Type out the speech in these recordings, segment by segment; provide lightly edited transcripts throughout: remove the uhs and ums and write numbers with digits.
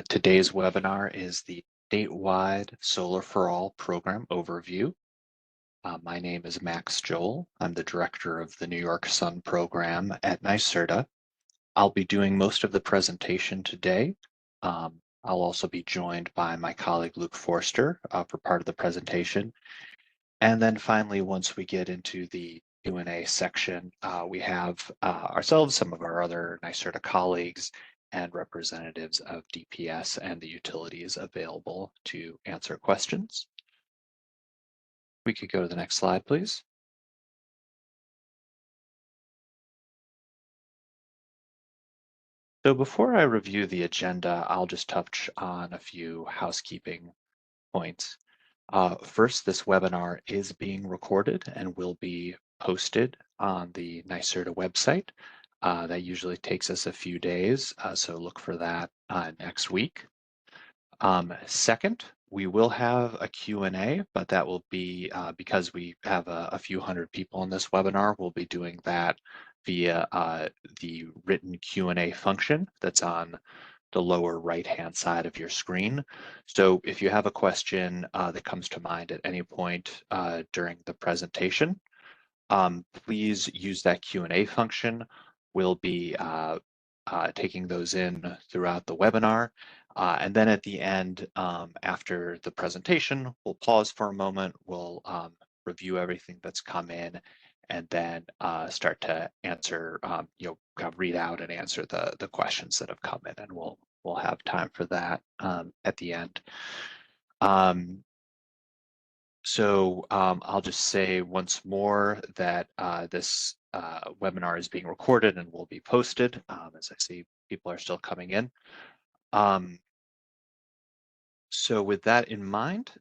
Today's webinar is the Statewide Solar for All program overview. My name is Max Joel. I'm the director of the New York Sun program at NYSERDA. I'll be doing most of the presentation today. I'll also be joined by my colleague Luke Forster for part of the presentation. And then finally, once we get into the Q&A section, we have ourselves, some of our other NYSERDA colleagues, and representatives of DPS and the utilities available to answer questions. We could go to the next slide, please. So before I review the agenda, I'll just touch on a few housekeeping points. First, this webinar is being recorded and will be posted on the NYSERDA website. That usually takes us a few days, so look for that next week. Second, we will have a Q&A, but that will be because we have a few hundred people in this webinar, we'll be doing that via the written Q&A function that's on the lower right-hand side of your screen. So if you have a question that comes to mind at any point during the presentation, please use that Q&A function. We'll be taking those in throughout the webinar. And then at the end, after the presentation, we'll pause for a moment, we'll review everything that's come in, and then start to answer, read out and answer the questions that have come in, and we'll have time for that at the end. So I'll just say once more that this webinar is being recorded and will be posted, as I see people are still coming in. So with that in mind,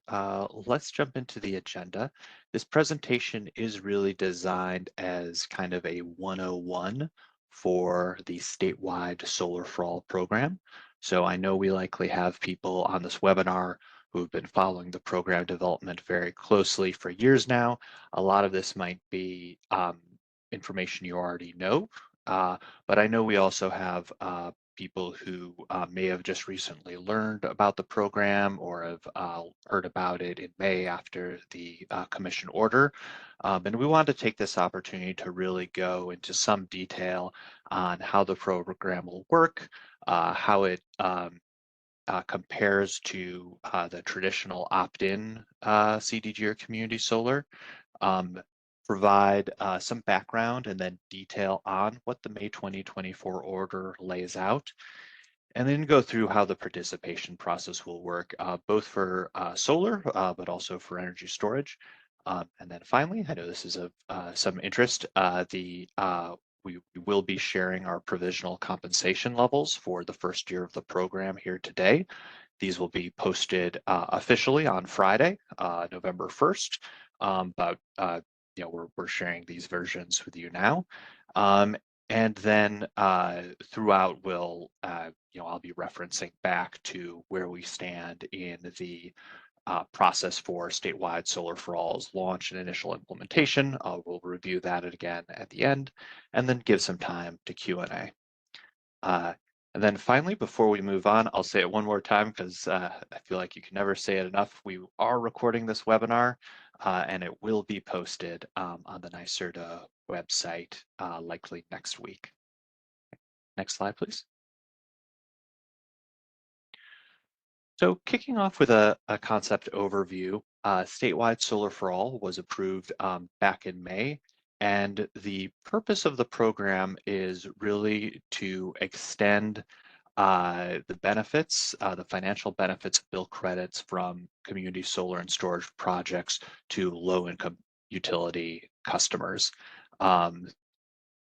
let's jump into the agenda. This presentation is really designed as kind of a 101 for the Statewide Solar for All program. So I know we likely have people on this webinar who've been following the program development very closely for years now. A lot of this might be information you already know, but I know we also have people who may have just recently learned about the program or have heard about it in May after the commission order. And we wanted to take this opportunity to really go into some detail on how the program will work, how it compares to the traditional opt-in CDG or community solar, provide some background and then detail on what the May 2024 order lays out, and then go through how the participation process will work, both for solar, but also for energy storage. And then finally, I know this is of some interest, we will be sharing our provisional compensation levels for the first year of the program here today. These will be posted officially on Friday, November 1st, but we're sharing these versions with you now. And then throughout, I'll be referencing back to where we stand in the process for Statewide Solar for All's launch and initial implementation. We'll review that again at the end, and then give some time to Q&A. And then finally, before we move on, I'll say it one more time because I feel like you can never say it enough. We are recording this webinar and it will be posted on the NYSERDA website likely next week. Next slide, please. So kicking off with a concept overview, Statewide Solar for All was approved back in May. And the purpose of the program is really to extend the benefits, the financial benefits of bill credits from community solar and storage projects to low-income utility customers. And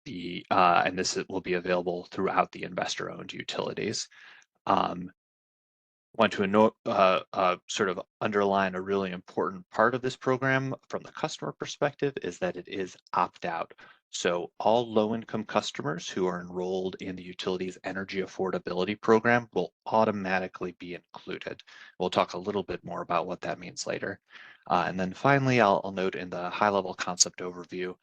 this will be available throughout the investor-owned utilities. Want to sort of underline a really important part of this program from the customer perspective is that it is opt-out. So all low-income customers who are enrolled in the utilities energy affordability program will automatically be included. We'll talk a little bit more about what that means later. And then finally, I'll note in the high-level concept overview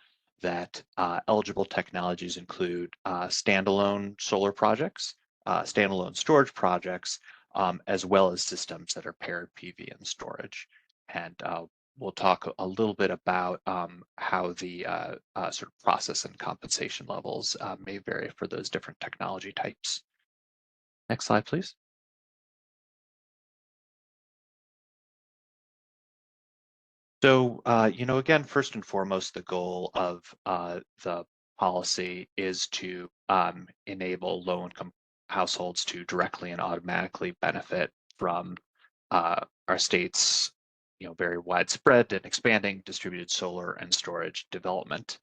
that eligible technologies include standalone solar projects, standalone storage projects, as well as systems that are paired PV and storage. And we'll talk a little bit about how the sort of process and compensation levels may vary for those different technology types. Next slide, please. So, again, first and foremost, the goal of the policy is to enable low-income households to directly and automatically benefit from our state's, very widespread and expanding distributed solar and storage development.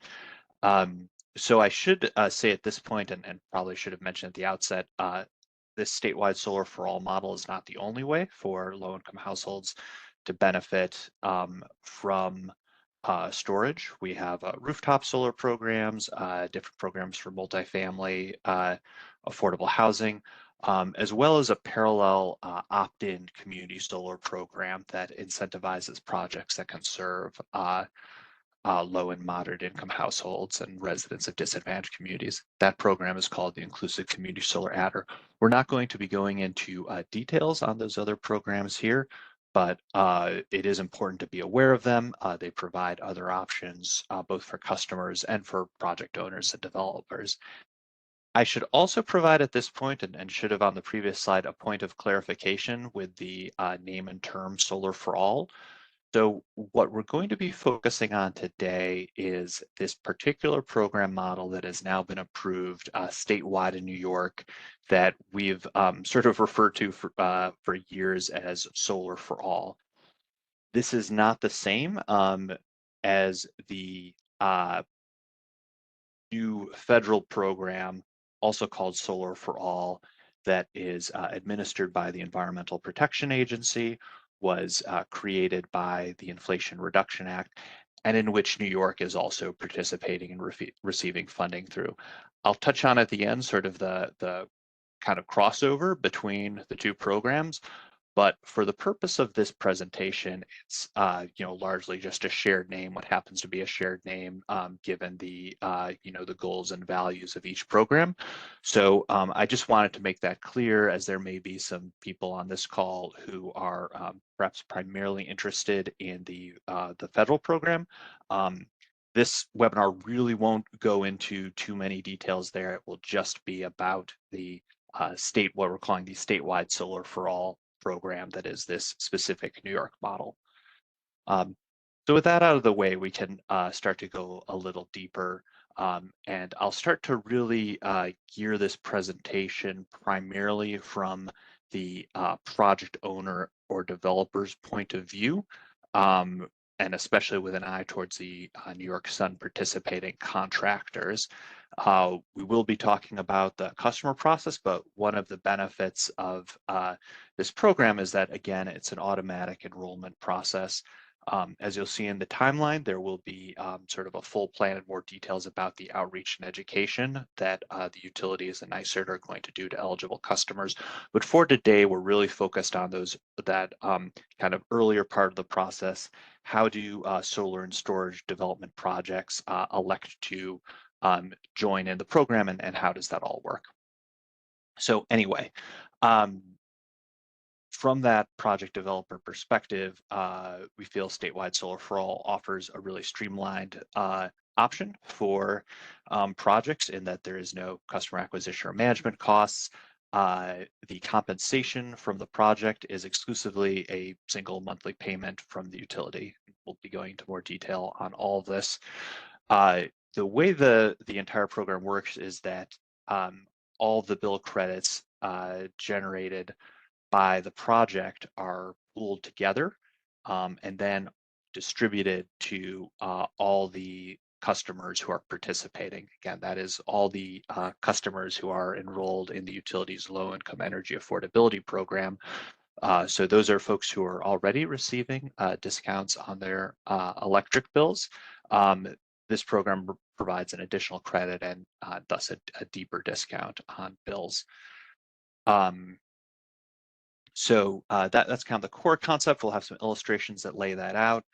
So I should say at this point, and probably should have mentioned at the outset, this statewide solar for all model is not the only way for low-income households to benefit from storage. We have rooftop solar programs, different programs for multifamily affordable housing, as well as a parallel opt-in community solar program that incentivizes projects that can serve low and moderate income households and residents of disadvantaged communities. That program is called the Inclusive Community Solar Adder. We're not going to be going into details on those other programs here, but it is important to be aware of them. They provide other options both for customers and for project owners and developers. I should also provide at this point, and should have on the previous slide, a point of clarification with the name and term Solar for All. So what we're going to be focusing on today is this particular program model that has now been approved statewide in New York that we've sort of referred to for years as Solar for All. This is not the same as the new federal program, also called Solar for All, that is administered by the Environmental Protection Agency, was created by the Inflation Reduction Act, and in which New York is also participating and receiving funding through. I'll touch on at the end sort of the kind of crossover between the two programs. But for the purpose of this presentation, it's largely just a shared name. What happens to be a shared name, given the the goals and values of each program. So I just wanted to make that clear, as there may be some people on this call who are perhaps primarily interested in the federal program. This webinar really won't go into too many details there. It will just be about the what we're calling the statewide Solar for All program that is this specific New York model. So with that out of the way, we can start to go a little deeper. And I'll start to really gear this presentation primarily from the project owner or developer's point of view, and especially with an eye towards the New York Sun participating contractors. We will be talking about the customer process, but one of the benefits of this program is that, again, it's an automatic enrollment process. As you'll see in the timeline, there will be sort of a full plan and more details about the outreach and education that the utilities and NYSERD are going to do to eligible customers. But for today, we're really focused on that kind of earlier part of the process. How do solar and storage development projects elect to join in the program, and how does that all work? So anyway, from that project developer perspective, we feel statewide Solar for All offers a really streamlined option for projects in that there is no customer acquisition or management costs. The compensation from the project is exclusively a single monthly payment from the utility. We'll be going into more detail on all of this. The way the entire program works is that all the bill credits generated by the project are pooled together and then distributed to all the customers who are participating. Again, that is all the customers who are enrolled in the utility's low-income energy affordability program. So those are folks who are already receiving discounts on their electric bills. This program provides an additional credit and thus a deeper discount on bills. So that's kind of the core concept. We'll have some illustrations that lay that out.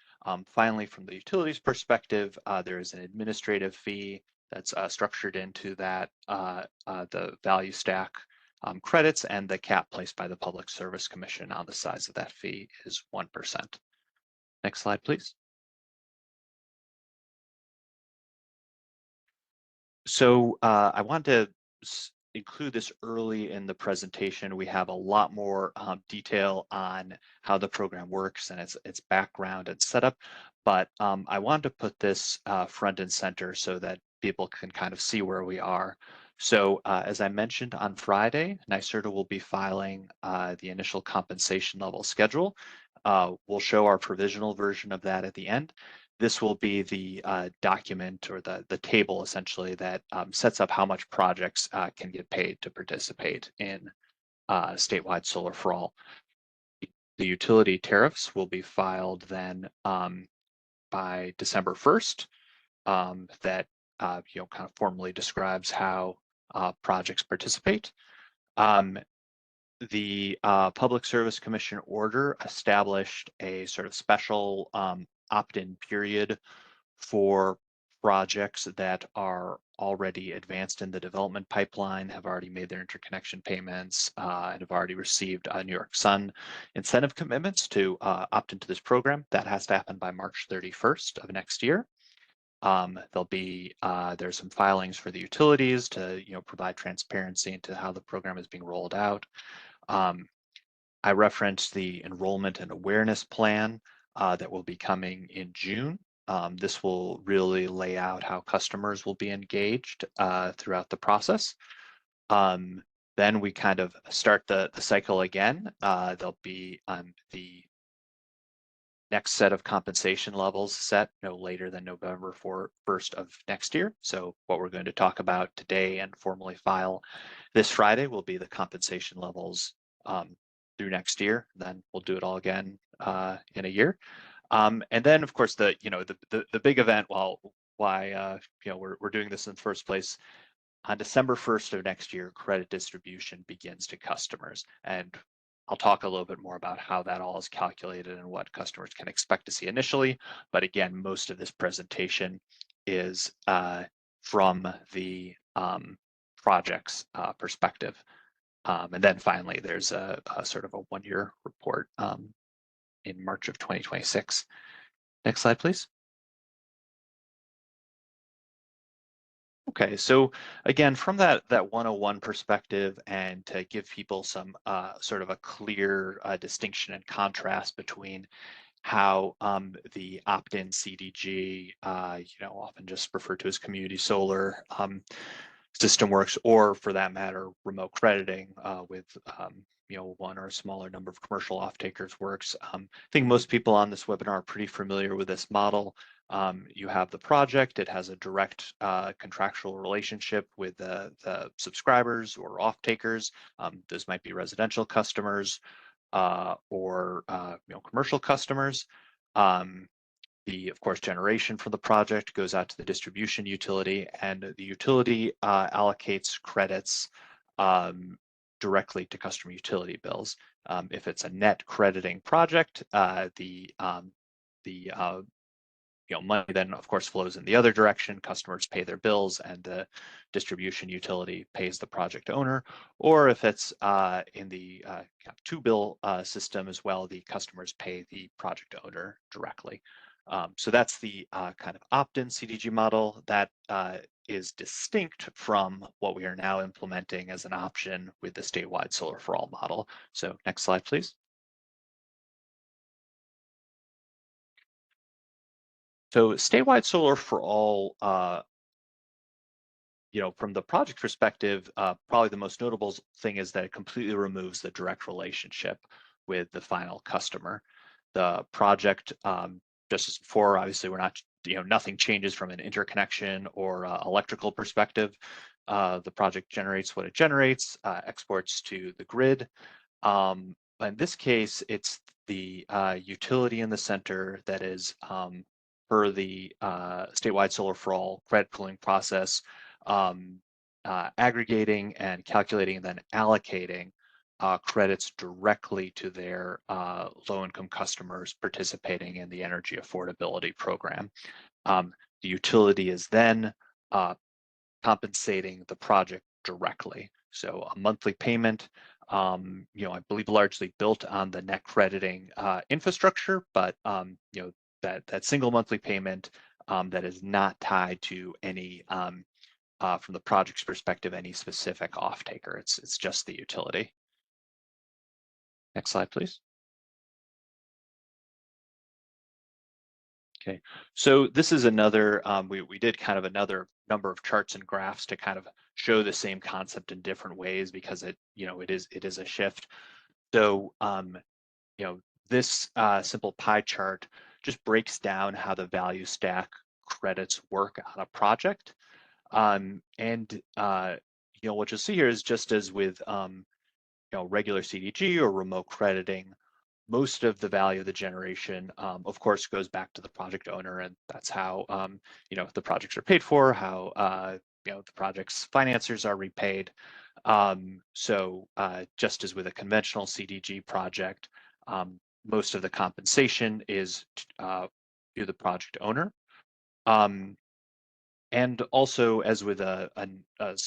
Finally, from the utilities perspective, there is an administrative fee that's structured into that the value stack credits, and the cap placed by the Public Service Commission on the size of that fee is 1%. Next slide, please. So I wanted to include this early in the presentation. We have a lot more detail on how the program works and its background and setup, but I wanted to put this front and center so that people can kind of see where we are. So as I mentioned on Friday, NYSERDA will be filing the initial compensation level schedule. We'll show our provisional version of that at the end. This will be the document or the table essentially that sets up how much projects can get paid to participate in statewide solar for all. The utility tariffs will be filed then by December 1st. That kind of formally describes how projects participate. The Public Service Commission order established a sort of special opt-in period for projects that are already advanced in the development pipeline, have already made their interconnection payments, and have already received New York Sun incentive commitments to opt into this program. That has to happen by March 31st of next year. There'll be there's some filings for the utilities to provide transparency into how the program is being rolled out. I referenced the enrollment and awareness plan that will be coming in June. This will really lay out how customers will be engaged throughout the process. Then we kind of start the cycle again. There'll be the next set of compensation levels set no later than November 1st of next year. So what we're going to talk about today and formally file this Friday will be the compensation levels through next year. Then we'll do it all again in a year. And then, of course, the big event. Why we're doing this in the first place. On December 1st of next year, credit distribution begins to customers, and I'll talk a little bit more about how that all is calculated and what customers can expect to see initially. But again, most of this presentation is from the project's perspective. And then finally, there's a sort of a one-year report in March of 2026. Next slide, please. Okay, so again, from that 101 perspective, and to give people some sort of a clear distinction and contrast between how the opt-in CDG, often just referred to as community solar system works, or for that matter, remote crediting with one or a smaller number of commercial off-takers works. I think most people on this webinar are pretty familiar with this model. You have the project, it has a direct contractual relationship with the subscribers or off-takers. Those might be residential customers or commercial customers. Of course, generation for the project goes out to the distribution utility, and the utility allocates credits directly to customer utility bills. If it's a net crediting project, the money then, of course, flows in the other direction. Customers pay their bills, and the distribution utility pays the project owner. Or if it's in the two-bill system as well, the customers pay the project owner directly. So that's the kind of opt-in CDG model that is distinct from what we are now implementing as an option with the statewide solar for all model. So next slide, please. So statewide solar for all, from the project perspective, probably the most notable thing is that it completely removes the direct relationship with the final customer. The project, just as before, obviously we're not, nothing changes from an interconnection or electrical perspective. The project generates what it generates, exports to the grid. In this case, it's the utility in the center that is per the statewide solar for all credit pooling process, aggregating and calculating and then allocating credits directly to their low-income customers participating in the energy affordability program. The utility is then compensating the project directly. So a monthly payment, I believe largely built on the net crediting infrastructure, but that single monthly payment that is not tied to any, from the project's perspective, any specific off-taker. It's just the utility. Next slide, please. Okay, so this is another, we did kind of another number of charts and graphs to kind of show the same concept in different ways because it is a shift. So, this simple pie chart just breaks down how the value stack credits work on a project. And what you'll see here is just as with regular CDG or remote crediting, most of the value of the generation, of course, goes back to the project owner, and that's how the projects are paid for, how the project's financiers are repaid. So just as with a conventional CDG project, most of the compensation is to the project owner. And also, as with a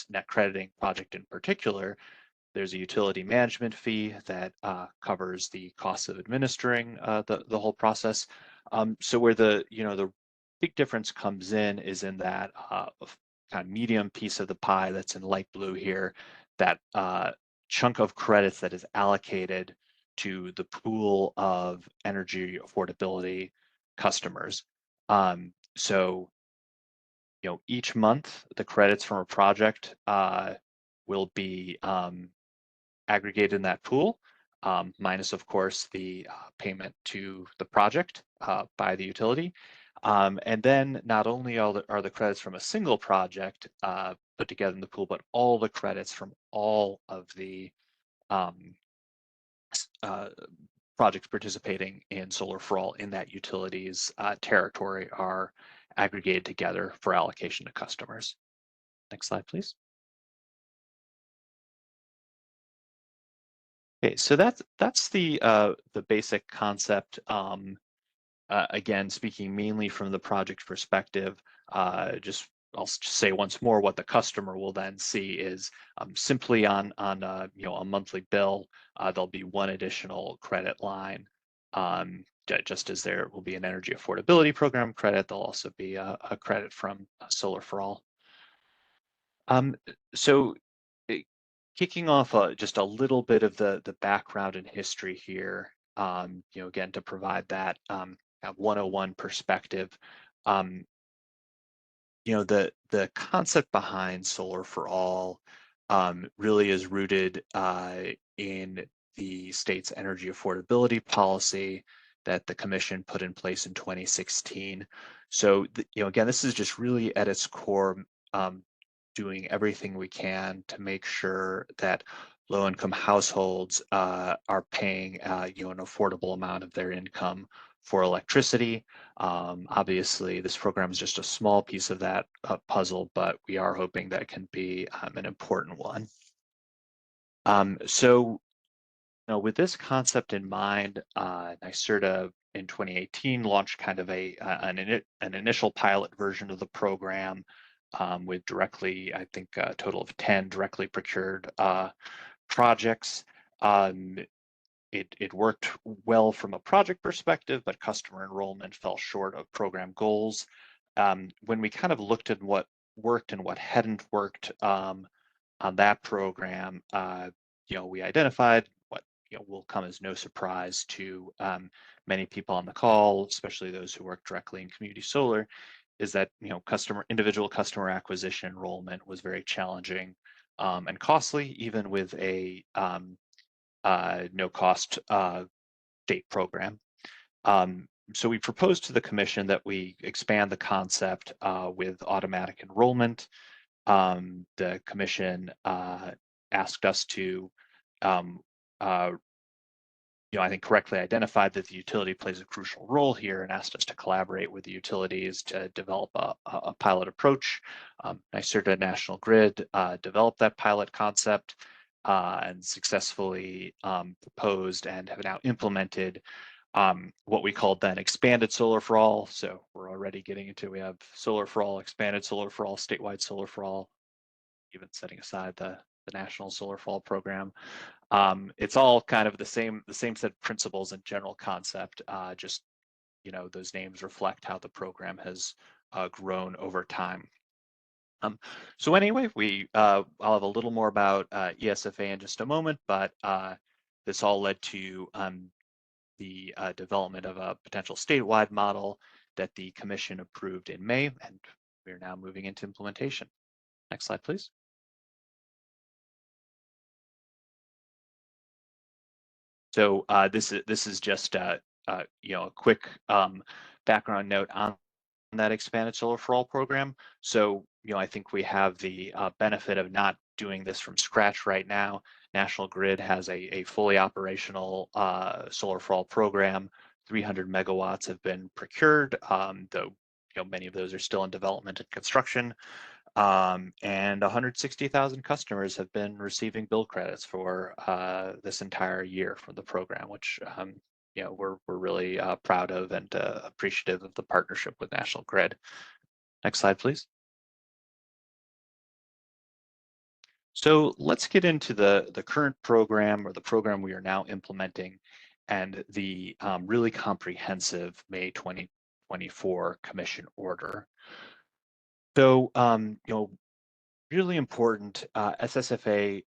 net crediting project in particular, there's a utility management fee that covers the cost of administering the whole process. So where the big difference comes in is in that kind of medium piece of the pie that's in light blue here, that chunk of credits that is allocated to the pool of energy affordability customers. So each month the credits from a project will be aggregated in that pool, minus, of course, the payment to the project by the utility. And then not only are the credits from a single project put together in the pool, but all the credits from all of the projects participating in Solar for All in that utility's territory are aggregated together for allocation to customers. Next slide, please. Okay, so that's the basic concept. Again, speaking mainly from the project perspective, I'll just say once more what the customer will then see is simply on a monthly bill, there'll be one additional credit line. Just as there will be an energy affordability program credit, there'll also be a credit from Solar for All. So kicking off just a little bit of the background and history here, again, to provide that 101 perspective. The concept behind Solar for All really is rooted in the state's energy affordability policy that the commission put in place in 2016. So, again, this is just really at its core, doing everything we can to make sure that low-income households are paying an affordable amount of their income for electricity. Obviously, this program is just a small piece of that puzzle, but we are hoping that it can be an important one. So, with this concept in mind, NYSERDA in 2018 launched kind of an initial pilot version of the program with directly, I think, a total of 10 directly procured projects. It worked well from a project perspective, but customer enrollment fell short of program goals. When we kind of looked at what worked and what hadn't worked on that program, we identified what will come as no surprise to many people on the call, especially those who work directly in community solar, is that individual customer acquisition enrollment was very challenging and costly, even with a no-cost state program. So we proposed to the commission that we expand the concept with automatic enrollment. The commission asked us to, I think, correctly identified that the utility plays a crucial role here and asked us to collaborate with the utilities to develop a pilot approach. NYSERDA National Grid developed that pilot concept and successfully proposed and have now implemented what we called then expanded Solar for All. So we're already getting into, we have Solar for All, expanded Solar for All, statewide Solar for All, even setting aside the the National Solar Fall Program. It's all kind of the same set of principles and general concept. Just those names reflect how the program has grown over time. So anyway, I'll have a little more about ESFA in just a moment, but this all led to the development of a potential statewide model that the Commission approved in May, and we're now moving into implementation. Next slide, please. So this is just a quick background note on that expanded Solar for All program. So I think we have the benefit of not doing this from scratch right now. National Grid has a fully operational Solar for All program. 300 megawatts have been procured, though many of those are still in development and construction. And 160,000 customers have been receiving bill credits for this entire year from the program, which we're really proud of and appreciative of the partnership with National Grid. Next slide, please. So let's get into the current program, or the program we are now implementing, and the really comprehensive May 2024 Commission order. So really important, S-SFA,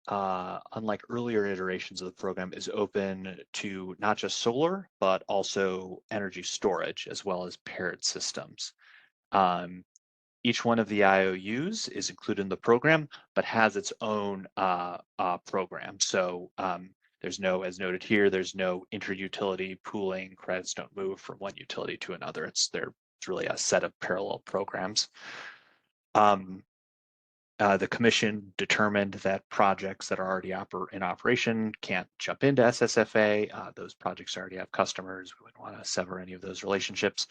unlike earlier iterations of the program, is open to not just solar, but also energy storage, as well as paired systems. Each one of the IOUs is included in the program, but has its own program. So there's no, as noted here, there's no inter-utility pooling. Credits don't move from one utility to another. It's really a set of parallel programs. The Commission determined that projects that are already in operation can't jump into S-SFA. Those projects already have customers. We wouldn't want to sever any of those relationships.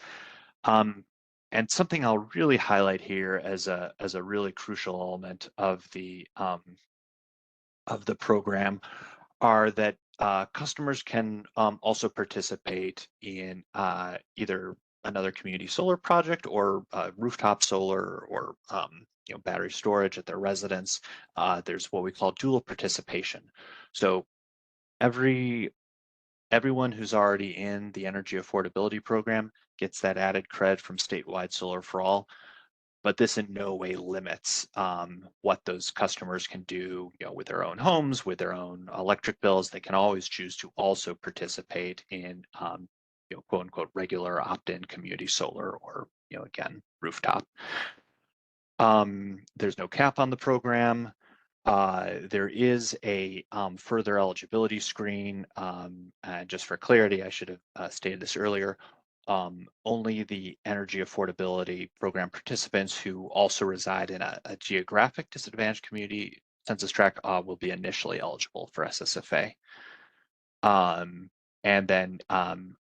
And something I'll really highlight here as a really crucial element of the program are that customers can also participate in either another community solar project or rooftop solar, or battery storage at their residence. There's what we call dual participation. So everyone who's already in the energy affordability program gets that added credit from Statewide Solar for All, but this in no way limits what those customers can do with their own homes, with their own electric bills. They can always choose to also participate in quote unquote regular opt-in community solar, or again, rooftop. There's no cap on the program. There is a further eligibility screen. And just for clarity, I should have stated this earlier. Only the energy affordability program participants who also reside in a geographic disadvantaged community census tract will be initially eligible for S-SFA. And then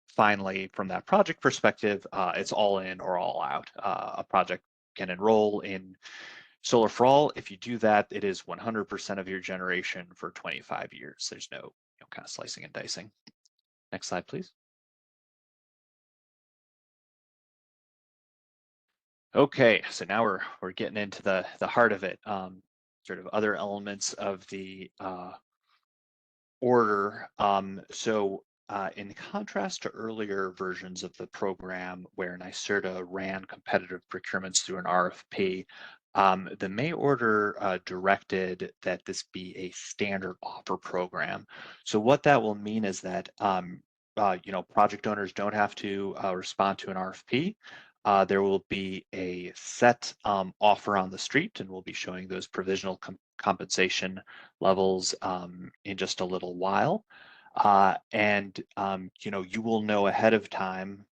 finally, from that project perspective, it's all in or all out. A project can enroll in Solar for All. If you do that, it is 100% of your generation for 25 years. There's no kind of slicing and dicing. Next slide, please. Okay, so now we're getting into the heart of it, sort of other elements of the order. So in contrast to earlier versions of the program where NYSERDA ran competitive procurements through an RFP, the May order directed that this be a standard offer program. So what that will mean is that project owners don't have to respond to an RFP. There will be a set offer on the street, and we'll be showing those provisional compensation levels in just a little while. And you will know ahead of time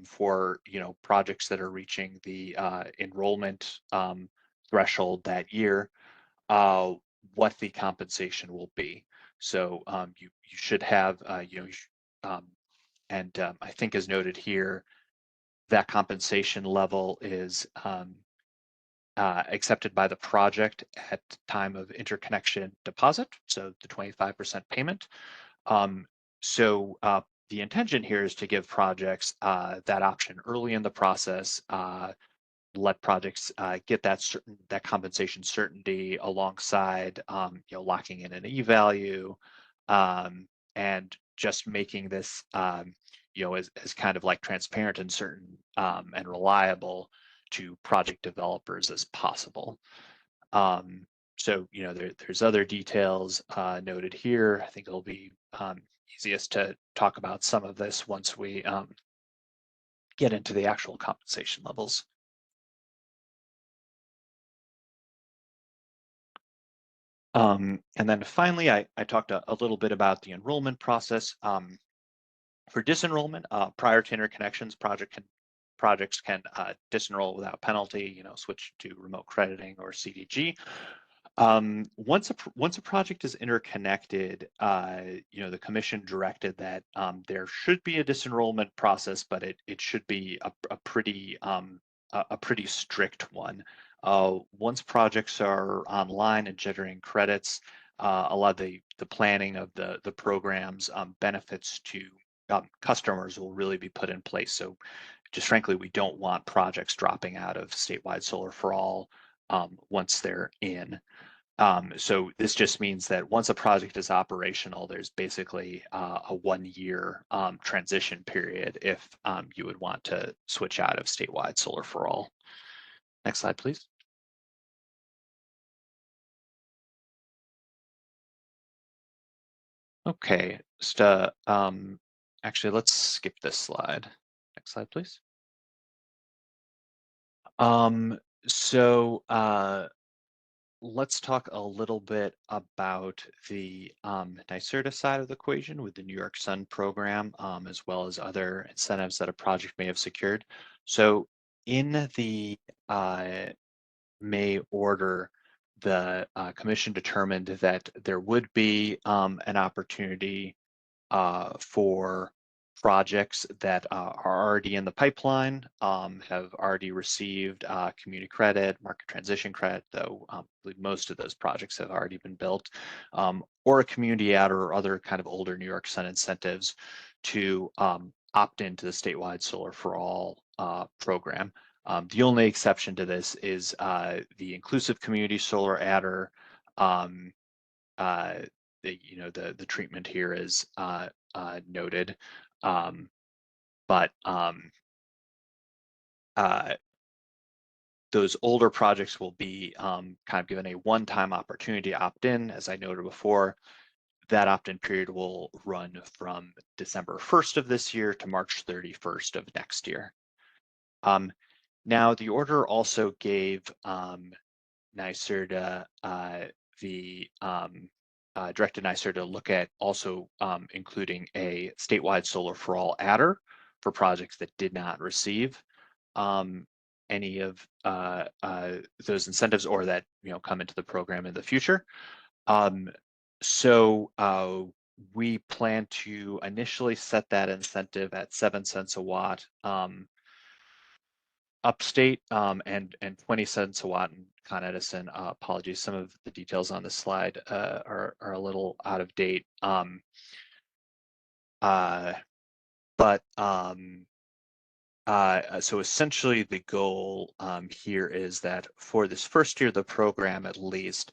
for projects that are reaching the enrollment threshold that year, what the compensation will be. So you should have and I think as noted here, that compensation level is accepted by the project at time of interconnection deposit, so the 25% payment. So the intention here is to give projects that option early in the process let projects get that compensation certainty alongside locking in an e-value, and just making this as kind of like transparent and certain and reliable to project developers as possible. So there's other details noted here. I think it'll be easiest to talk about some of this once we get into the actual compensation levels. And then finally, I talked a little bit about the enrollment process. For disenrollment, prior to interconnections, projects can disenroll without penalty, switch to remote crediting or CDG. Once a project is interconnected, the commission directed that there should be a disenrollment process, but it should be a pretty strict one. Once projects are online and generating credits, a lot of the planning of the programs, benefits to customers will really be put in place. So just frankly, we don't want projects dropping out of statewide solar for all once they're in. So this just means that once a project is operational, there's basically a 1-year transition period if you would want to switch out of statewide solar for all. Next slide, please. Okay, so actually, let's skip this slide. Next slide, please. So let's talk a little bit about the NYSERDA side of the equation with the New York Sun program, as well as other incentives that a project may have secured. So in the May order, the commission determined that there would be an opportunity for projects that are already in the pipeline, have already received community credit, market transition credit, though I believe most of those projects have already been built, or a community adder or other kind of older New York Sun incentives to opt into the statewide Solar for All program. The only exception to this is the inclusive community solar adder. The treatment here is noted, but those older projects will be kind of given a one-time opportunity to opt in. As I noted before, that opt-in period will run from December 1st of this year to March 31st of next year. Now, the order also gave NYSERDA directed NYSERDA to look at also including a statewide solar for all adder for projects that did not receive any of those incentives or that come into the program in the future. So we plan to initially set that incentive at 7 cents a watt upstate, and 20 cents a watt in Con Edison. Apologies, some of the details on this slide are a little out of date. So essentially the goal here is that for this first year of the program, at least,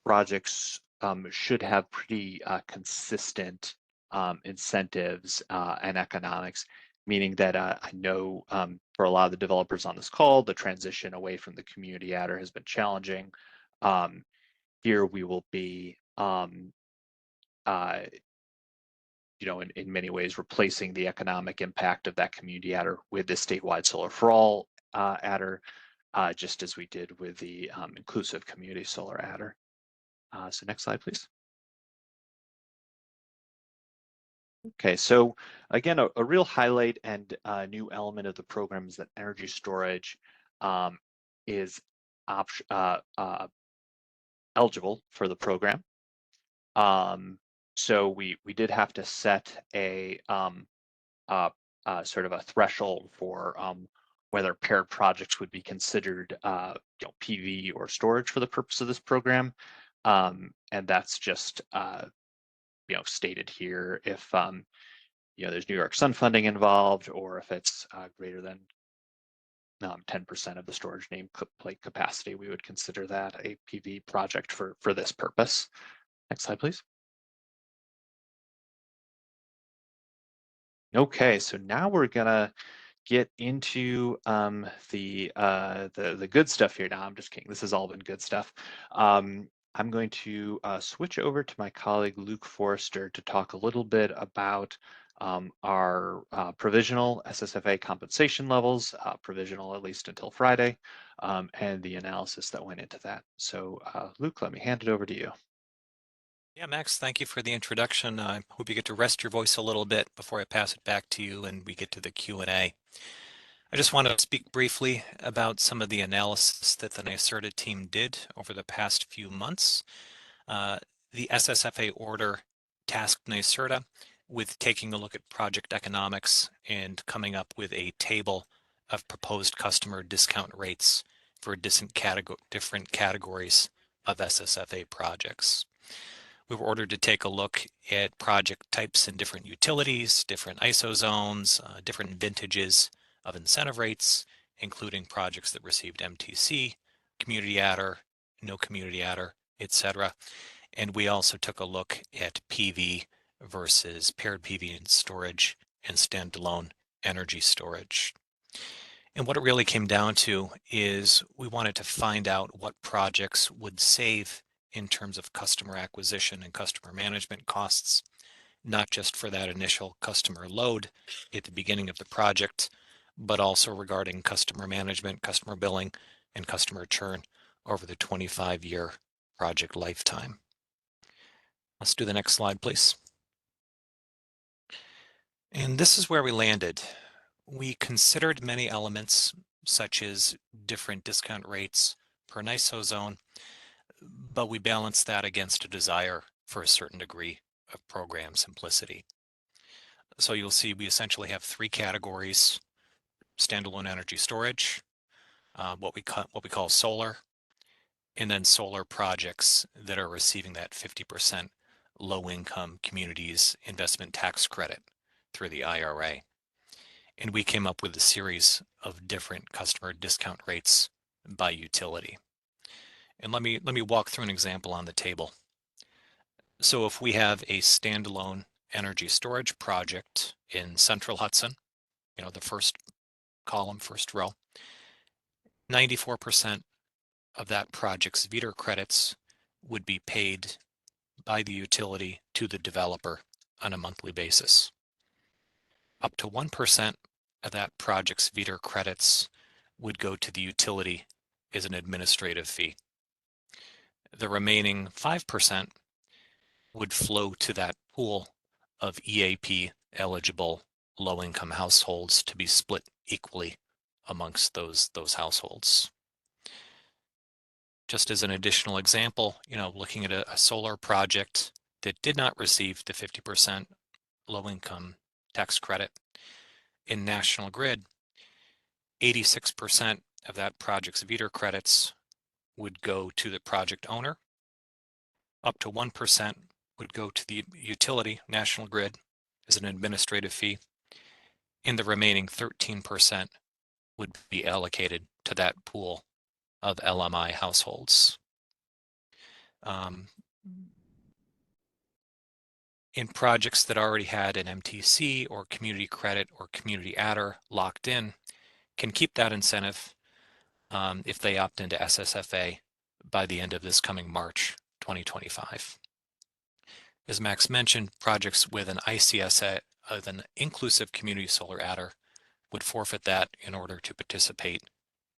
projects should have pretty consistent incentives and economics, meaning that I know for a lot of the developers on this call, the transition away from the community adder has been challenging. Here we will be, in many ways, replacing the economic impact of that community adder with the statewide solar for all adder, just as we did with the inclusive community solar adder. So next slide, please. Okay, so again, a real highlight and new element of the program is that energy storage is eligible for the program. So we did have to set a sort of a threshold for whether paired projects would be considered PV or storage for the purpose of this program, and that's just stated here if there's New York Sun funding involved, or if it's greater than 10% of the storage nameplate capacity, we would consider that a PV project for this purpose. Next slide, please. Okay, so now we're gonna get into the good stuff here. Now, I'm just kidding. This has all been good stuff. I'm going to switch over to my colleague Luke Forrester to talk a little bit about our provisional S-SFA compensation levels, provisional at least until Friday, and the analysis that went into that. So Luke, let me hand it over to you. Yeah, Max, thank you for the introduction. I hope you get to rest your voice a little bit before I pass it back to you and we get to the Q&A. I just want to speak briefly about some of the analysis that the NYSERDA team did over the past few months. The S-SFA order tasked NYSERDA with taking a look at project economics and coming up with a table of proposed customer discount rates for different categories of S-SFA projects. We were ordered to take a look at project types in different utilities, different ISO zones, different vintages of incentive rates, including projects that received MTC, community adder, no community adder, etc. And we also took a look at PV versus paired PV and storage and standalone energy storage. And what it really came down to is we wanted to find out what projects would save in terms of customer acquisition and customer management costs, not just for that initial customer load at the beginning of the project, but also regarding customer management, customer billing, and customer churn over the 25-year project lifetime. Let's do the next slide, please. And this is where we landed. We considered many elements, such as different discount rates per ISO zone, but we balanced that against a desire for a certain degree of program simplicity. So you'll see we essentially have three categories: standalone energy storage, what we call solar, and then solar projects that are receiving that 50% low-income communities investment tax credit through the IRA. And we came up with a series of different customer discount rates by utility. And let me walk through an example on the table. So if we have a standalone energy storage project in Central Hudson, the first column, first row, 94% of that project's VETR credits would be paid by the utility to the developer on a monthly basis. Up to 1% of that project's VETR credits would go to the utility as an administrative fee. The remaining 5% would flow to that pool of EAP eligible low-income households to be split equally amongst those households. Just as an additional example, looking at a solar project that did not receive the 50% low-income tax credit in National Grid, 86% of that project's VETR credits would go to the project owner. Up to 1% would go to the utility, National Grid, as an administrative fee. And the remaining 13% would be allocated to that pool of LMI households. In projects that already had an MTC or community credit or community adder locked in, can keep that incentive if they opt into S-SFA by the end of this coming March 2025. As Max mentioned, projects with an ICSA, an inclusive community solar adder, would forfeit that in order to participate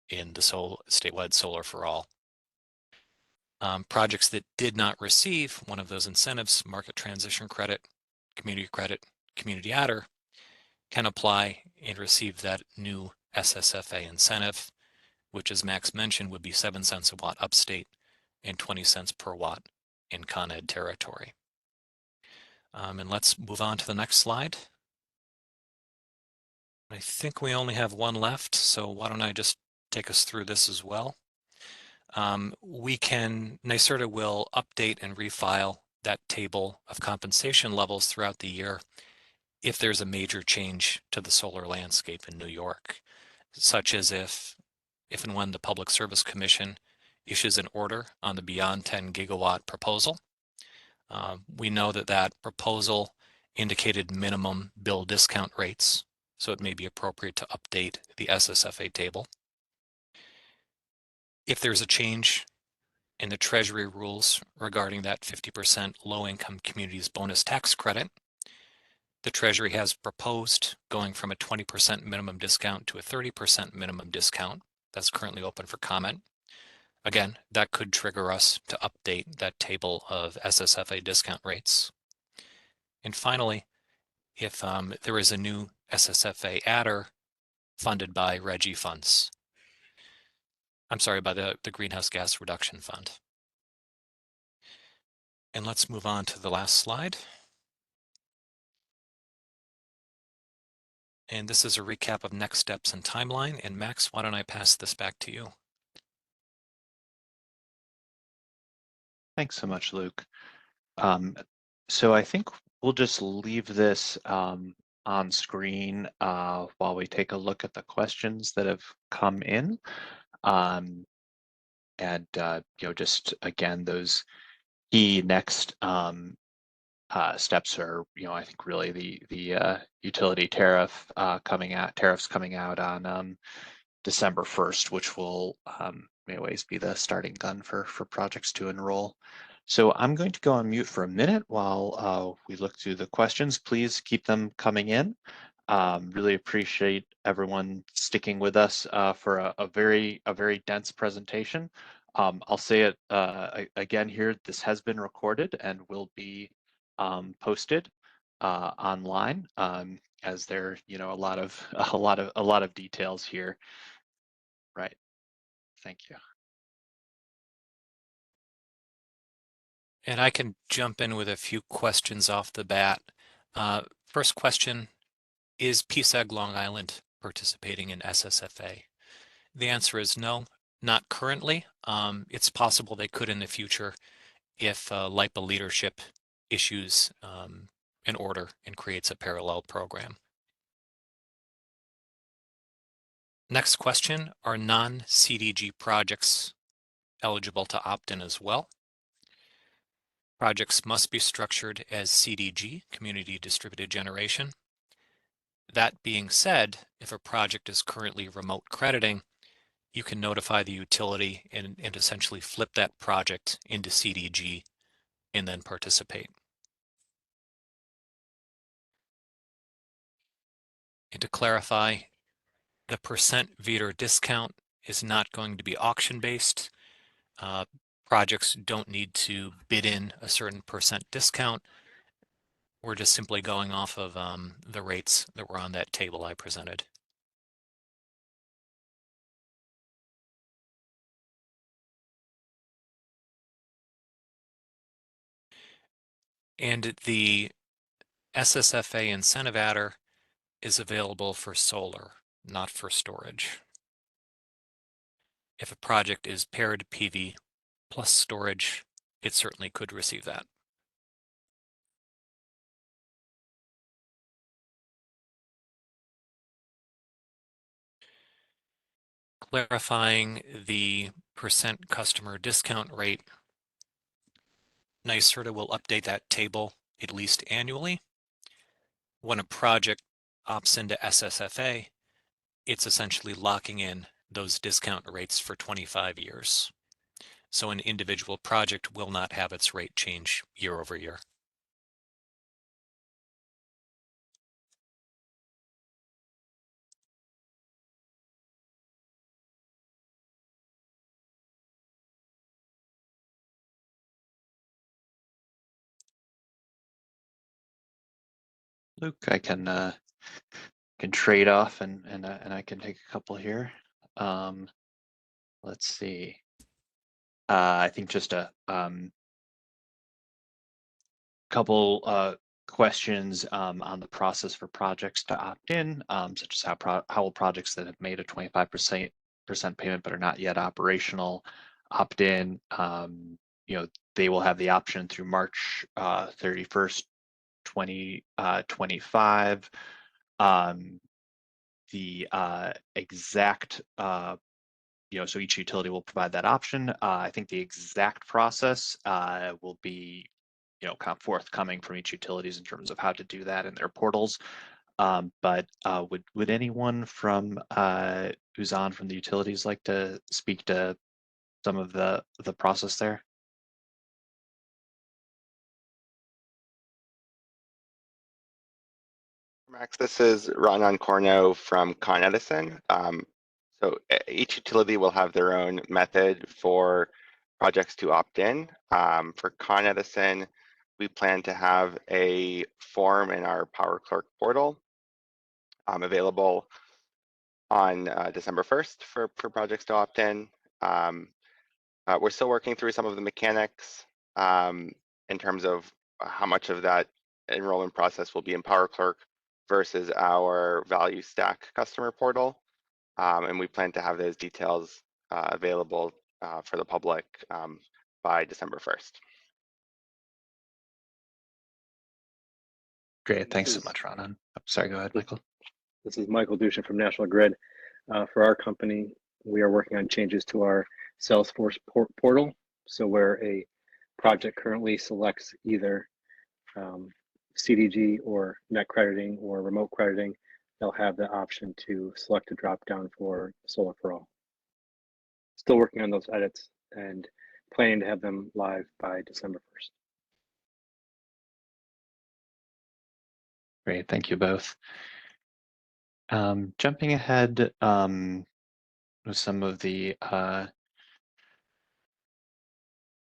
in the statewide solar for all. Projects that did not receive one of those incentives, market transition credit, community adder, can apply and receive that new S-SFA incentive, which, as Max mentioned, would be 7 cents a watt upstate and 20 cents per watt in Con Ed territory. And let's move on to the next slide. I think we only have one left, so why don't I just take us through this as well. NYSERDA will update and refile that table of compensation levels throughout the year if there's a major change to the solar landscape in New York, such as if if and when the Public Service Commission issues an order on the beyond 10 gigawatt proposal. We know that that proposal indicated minimum bill discount rates, so it may be appropriate to update the S-SFA table. If there's a change in the Treasury rules regarding that 50% low-income communities bonus tax credit, the Treasury has proposed going from a 20% minimum discount to a 30% minimum discount. That's currently open for comment. Again, that could trigger us to update that table of S-SFA discount rates. And finally, if there is a new S-SFA adder funded by RGGI funds. I'm sorry, by the Greenhouse Gas Reduction Fund. And let's move on to the last slide. And this is a recap of next steps and timeline. And Max, why don't I pass this back to you? Thanks so much, Luke. So I think we'll just leave this on screen while we take a look at the questions that have come in. And just again, those key next steps are, I think really the utility tariffs coming out on December 1st, which will may always be the starting gun for projects to enroll. So I'm going to go on mute for a minute while we look through the questions. Please keep them coming in. Really appreciate everyone sticking with us for a very dense presentation. I'll say it again here. This has been recorded and will be posted online, as there a lot of details here. Right. Thank you. And I can jump in with a few questions off the bat. First question, is PSEG Long Island participating in S-SFA? The answer is no, not currently. It's possible they could in the future if LIPA leadership issues an order and creates a parallel program. Next question, are non-CDG projects eligible to opt in as well? Projects must be structured as CDG, Community Distributed Generation. That being said, if a project is currently remote crediting, you can notify the utility and essentially flip that project into CDG and then participate. And to clarify, the percent VETR discount is not going to be auction-based. Projects don't need to bid in a certain percent discount. We're just simply going off of the rates that were on that table I presented. And the S-SFA incentive adder is available for solar, not for storage. If a project is paired PV plus storage, it certainly could receive that. Clarifying the percent customer discount rate, NYSERDA will update that table at least annually. When a project opts into S-SFA, it's essentially locking in those discount rates for 25 years. So an individual project will not have its rate change year over year. Luke, I can trade off and I can take a couple here. Let's see. I think just a couple questions on the process for projects to opt in, such as how will projects that have made a 25% payment but are not yet operational opt in. They will have the option through March 31st, 2025. The exact so each utility will provide that option. I think the exact process will be, kind of forthcoming from each utilities in terms of how to do that in their portals. But would anyone from who's on from the utilities like to speak to some of the process there? Max, this is Ron Corno from Con Edison. So each utility will have their own method for projects to opt in. For Con Edison, we plan to have a form in our Power Clerk portal available on December 1st for projects to opt in. We're still working through some of the mechanics in terms of how much of that enrollment process will be in Power Clerk versus our value stack customer portal. And we plan to have those details available for the public by December 1st. Great, thanks so much, Ron. Sorry, go ahead, Michael. This is Michael Dusha from National Grid. For our company, we are working on changes to our Salesforce portal. So where a project currently selects either CDG or net crediting or remote crediting, they'll have the option to select a drop down for Solar for All. Still working on those edits and planning to have them live by December 1st. Great, thank you both. Jumping ahead with some of the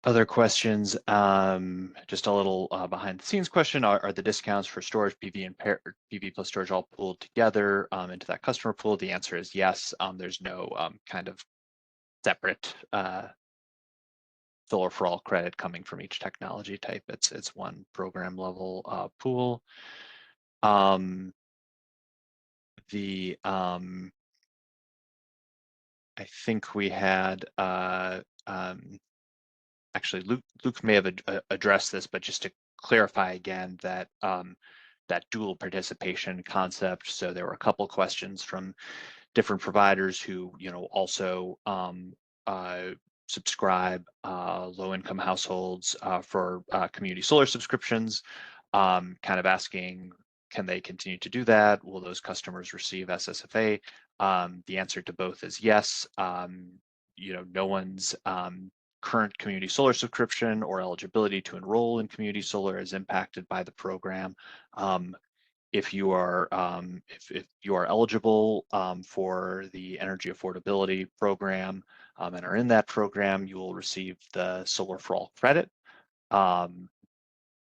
other questions, just a little behind the scenes question, are the discounts for storage, PV and PV plus storage all pooled together into that customer pool? The answer is yes. There's no kind of separate Solar for All credit coming from each technology type. It's one program level pool. I think we had actually Luke may have addressed this, but just to clarify again that that dual participation concept. So there were a couple questions from different providers who also subscribe low-income households for community solar subscriptions, kind of asking, can they continue to do that? Will those customers receive S-SFA? The answer to both is yes. No one's current community solar subscription or eligibility to enroll in community solar is impacted by the program. If you are eligible for the energy affordability program and are in that program, you will receive the Solar for All credit.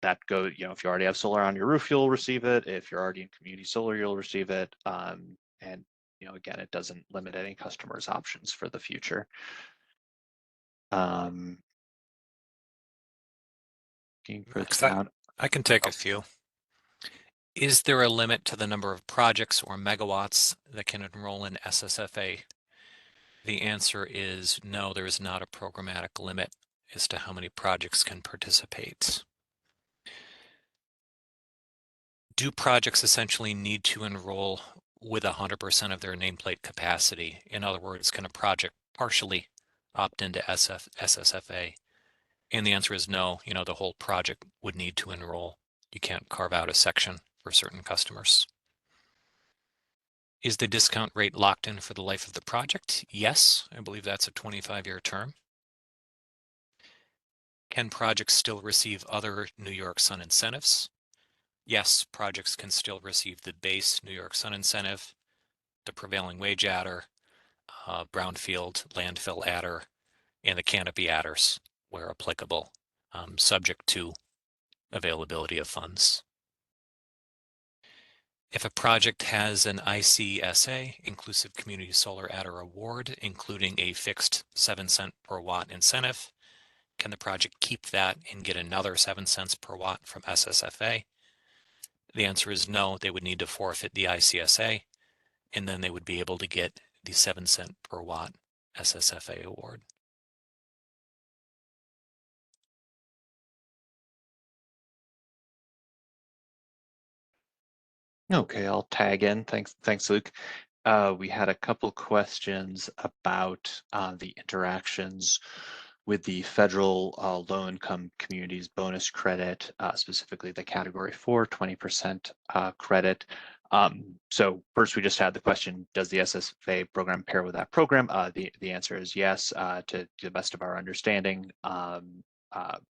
That goes, if you already have solar on your roof, you'll receive it. If you're already in community solar, you'll receive it. And again, it doesn't limit any customers' options for the future. I can take a few. Is there a limit to the number of projects or megawatts that can enroll in S-SFA? The answer is no, there is not a programmatic limit as to how many projects can participate. Do projects essentially need to enroll with 100% of their nameplate capacity? In other words, can a project partially opt into S-SFA? And the answer is no. The whole project would need to enroll. You can't carve out a section for certain customers. Is the discount rate locked in for the life of the project? Yes, I believe that's a 25-year term. Can projects still receive other New York Sun incentives? Yes, projects can still receive the base New York Sun incentive, the prevailing wage adder, brownfield landfill adder, and the canopy adders where applicable, subject to availability of funds. If a project has an ICSA, Inclusive Community Solar Adder Award, including a fixed 7-cent per watt incentive, can the project keep that and get another 7 cents per watt from S-SFA? The answer is no. They would need to forfeit the ICSA, and then they would be able to get the 7-cent per watt S-SFA award. Okay, I'll tag in. Thanks, Luke. we had a couple questions about the interactions with the federal low-income communities bonus credit, specifically the Category 4 20% credit. So first, we just had the question: does the S-SFA program pair with that program? The answer is yes. To the best of our understanding,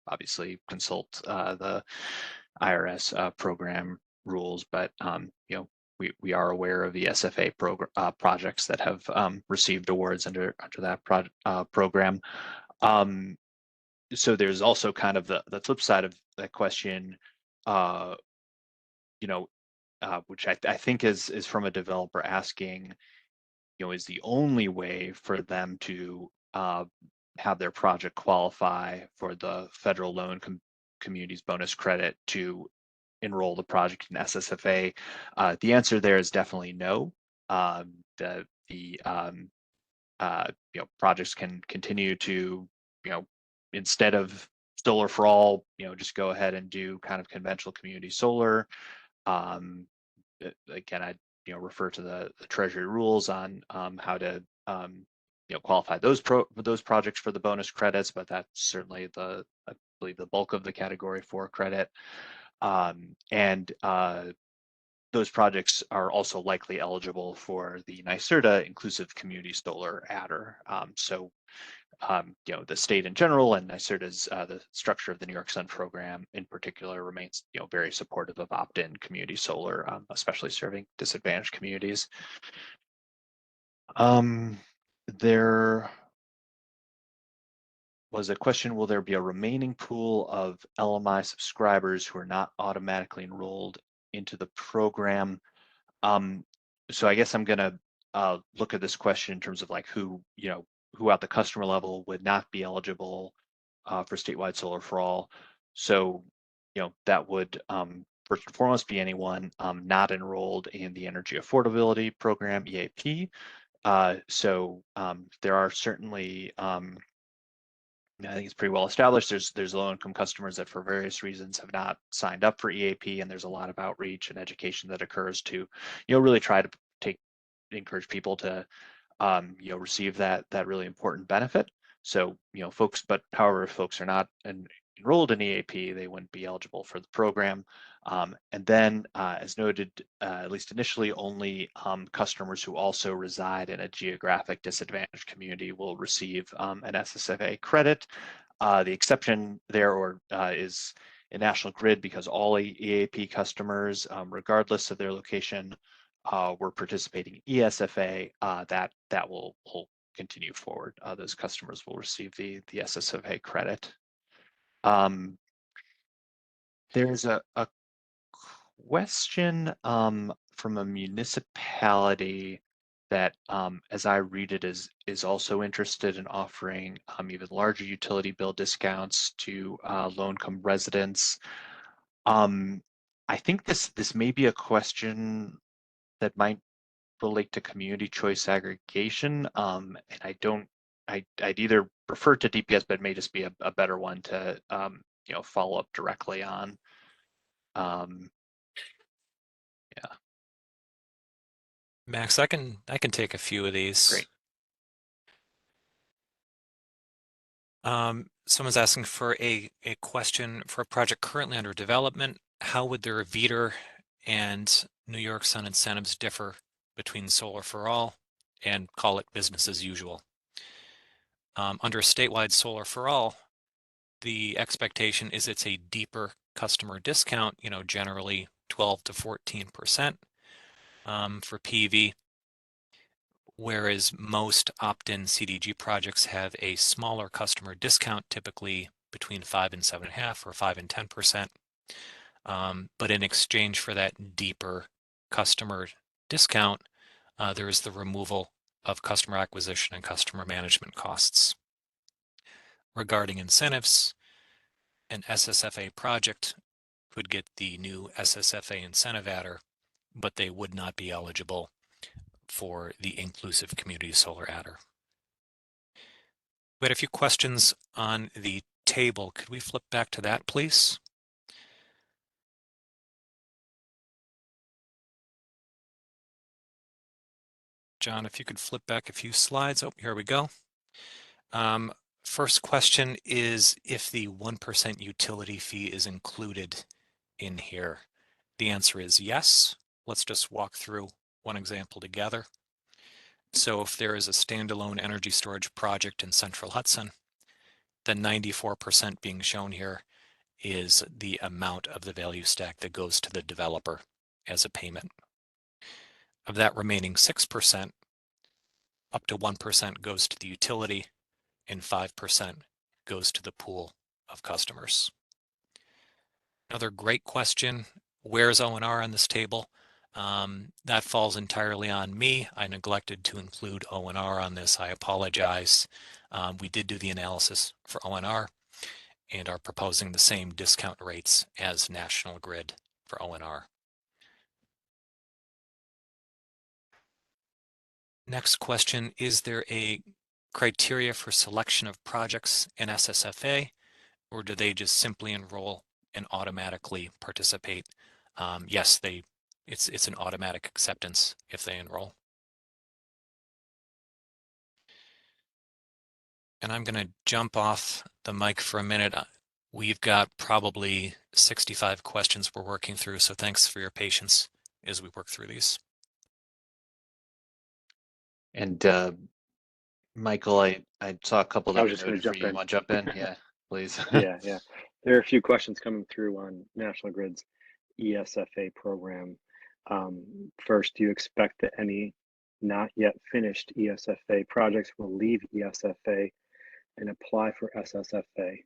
obviously consult the IRS program rules, but you know, we are aware of the SFA projects that have received awards under that program. So there's also kind of the flip side of that question, you know, which I think is from a developer asking, you know, is the only way for them to have their project qualify for the federal low income communities bonus credit to enroll the project in S-SFA? The answer there is definitely no. You know, projects can continue to, you know, instead of solar for all, you know, just go ahead and do kind of conventional community solar. Again, I refer to the Treasury rules on how to you know, qualify those projects for the bonus credits, but that's certainly I believe the bulk of the Category 4 credit. Those projects are also likely eligible for the NYSERDA Inclusive Community Solar Adder. You know, the state in general and NYSERDA's the structure of the New York Sun program in particular remains, you know, very supportive of opt-in community solar, especially serving disadvantaged communities. There was a question: will there be a remaining pool of LMI subscribers who are not automatically enrolled into the program? So I guess I'm gonna look at this question in terms of like who at the customer level would not be eligible for statewide solar for all. So, you know, that would first and foremost be anyone not enrolled in the Energy Affordability Program, EAP. There are certainly I think it's pretty well established. There's low-income customers that, for various reasons, have not signed up for EAP, and there's a lot of outreach and education that occurs to, you know, really try to encourage people to, you know, receive that really important benefit. So, you know, however, if folks are not enrolled in EAP, they wouldn't be eligible for the program. And then, as noted, at least initially, only customers who also reside in a geographic disadvantaged community will receive an S-SFA credit. The exception there is in National Grid, because all EAP customers, regardless of their location, were participating in ESFA, that will continue forward. Those customers will receive the S-SFA credit. There's a question from a municipality that, as I read it, is also interested in offering even larger utility bill discounts to low-income residents. I think this may be a question that might relate to community choice aggregation, and I'd either refer to DPS, but it may just be a better one to you know, follow up directly on. Yeah. Max, I can take a few of these. Great. Someone's asking for a question for a project currently under development. How would their VETR and New York Sun incentives differ between solar for all and call it business as usual? Under statewide solar for all, the expectation is it's a deeper customer discount, you know, generally 12 to 14% for PV, whereas most opt-in CDG projects have a smaller customer discount, typically between 5 and 7.5 or 5 and 10%. But in exchange for that deeper customer discount, there is the removal of customer acquisition and customer management costs. Regarding incentives, an S-SFA project could get the new S-SFA incentive adder, but they would not be eligible for the inclusive community solar adder. We had a few questions on the table. Could we flip back to that, please? John, if you could flip back a few slides. Oh, here we go. First question is if the 1% utility fee is included in here. The answer is yes. Let's just walk through one example together. So if there is a standalone energy storage project in Central Hudson, the 94% being shown here is the amount of the value stack that goes to the developer as a payment. Of that remaining 6%, up to 1% goes to the utility and 5% goes to the pool of customers. Another great question, where's O&R on this table? That falls entirely on me. I neglected to include O&R on this. I apologize. We did do the analysis for O&R and are proposing the same discount rates as National Grid for O&R. Next question, is there a criteria for selection of projects in S-SFA, or do they just simply enroll and automatically participate? Yes, it's an automatic acceptance if they enroll. And I'm going to jump off the mic for a minute. We've got probably 65 questions we're working through, so thanks for your patience as we work through these. And Michael, I saw a couple that I was were just going noted to for jump you. in. Want to jump in? Yeah, please. Yeah. There are a few questions coming through on National Grid's ESFA program. First, do you expect that any not yet finished ESFA projects will leave ESFA and apply for S-SFA?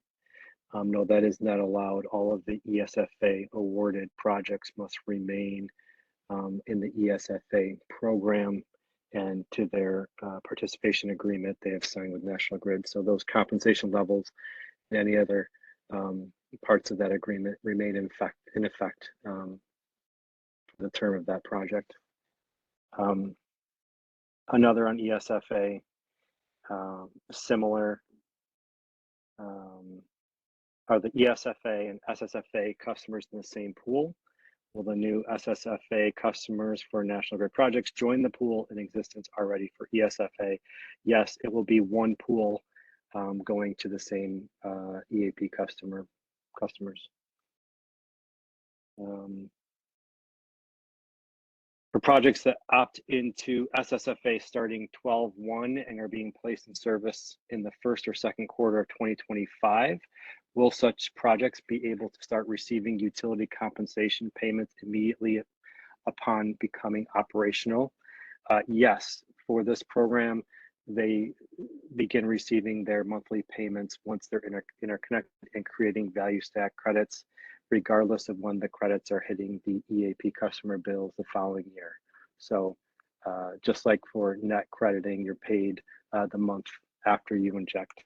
No, that is not allowed. All of the ESFA awarded projects must remain in the ESFA program and to their participation agreement they have signed with National Grid. So those compensation levels and any other parts of that agreement remain in effect for the term of that project. Another on ESFA, similar, are the ESFA and S-SFA customers in the same pool? Will the new S-SFA customers for National Grid projects join the pool in existence already for ESFA? Yes, it will be one pool going to the same EAP customers. For projects that opt into S-SFA starting 12/1 and are being placed in service in the first or second quarter of 2025, will such projects be able to start receiving utility compensation payments immediately upon becoming operational? Yes, for this program, they begin receiving their monthly payments once they're interconnected and creating value stack credits, regardless of when the credits are hitting the EAP customer bills the following year. So just like for net crediting, you're paid the month after you inject.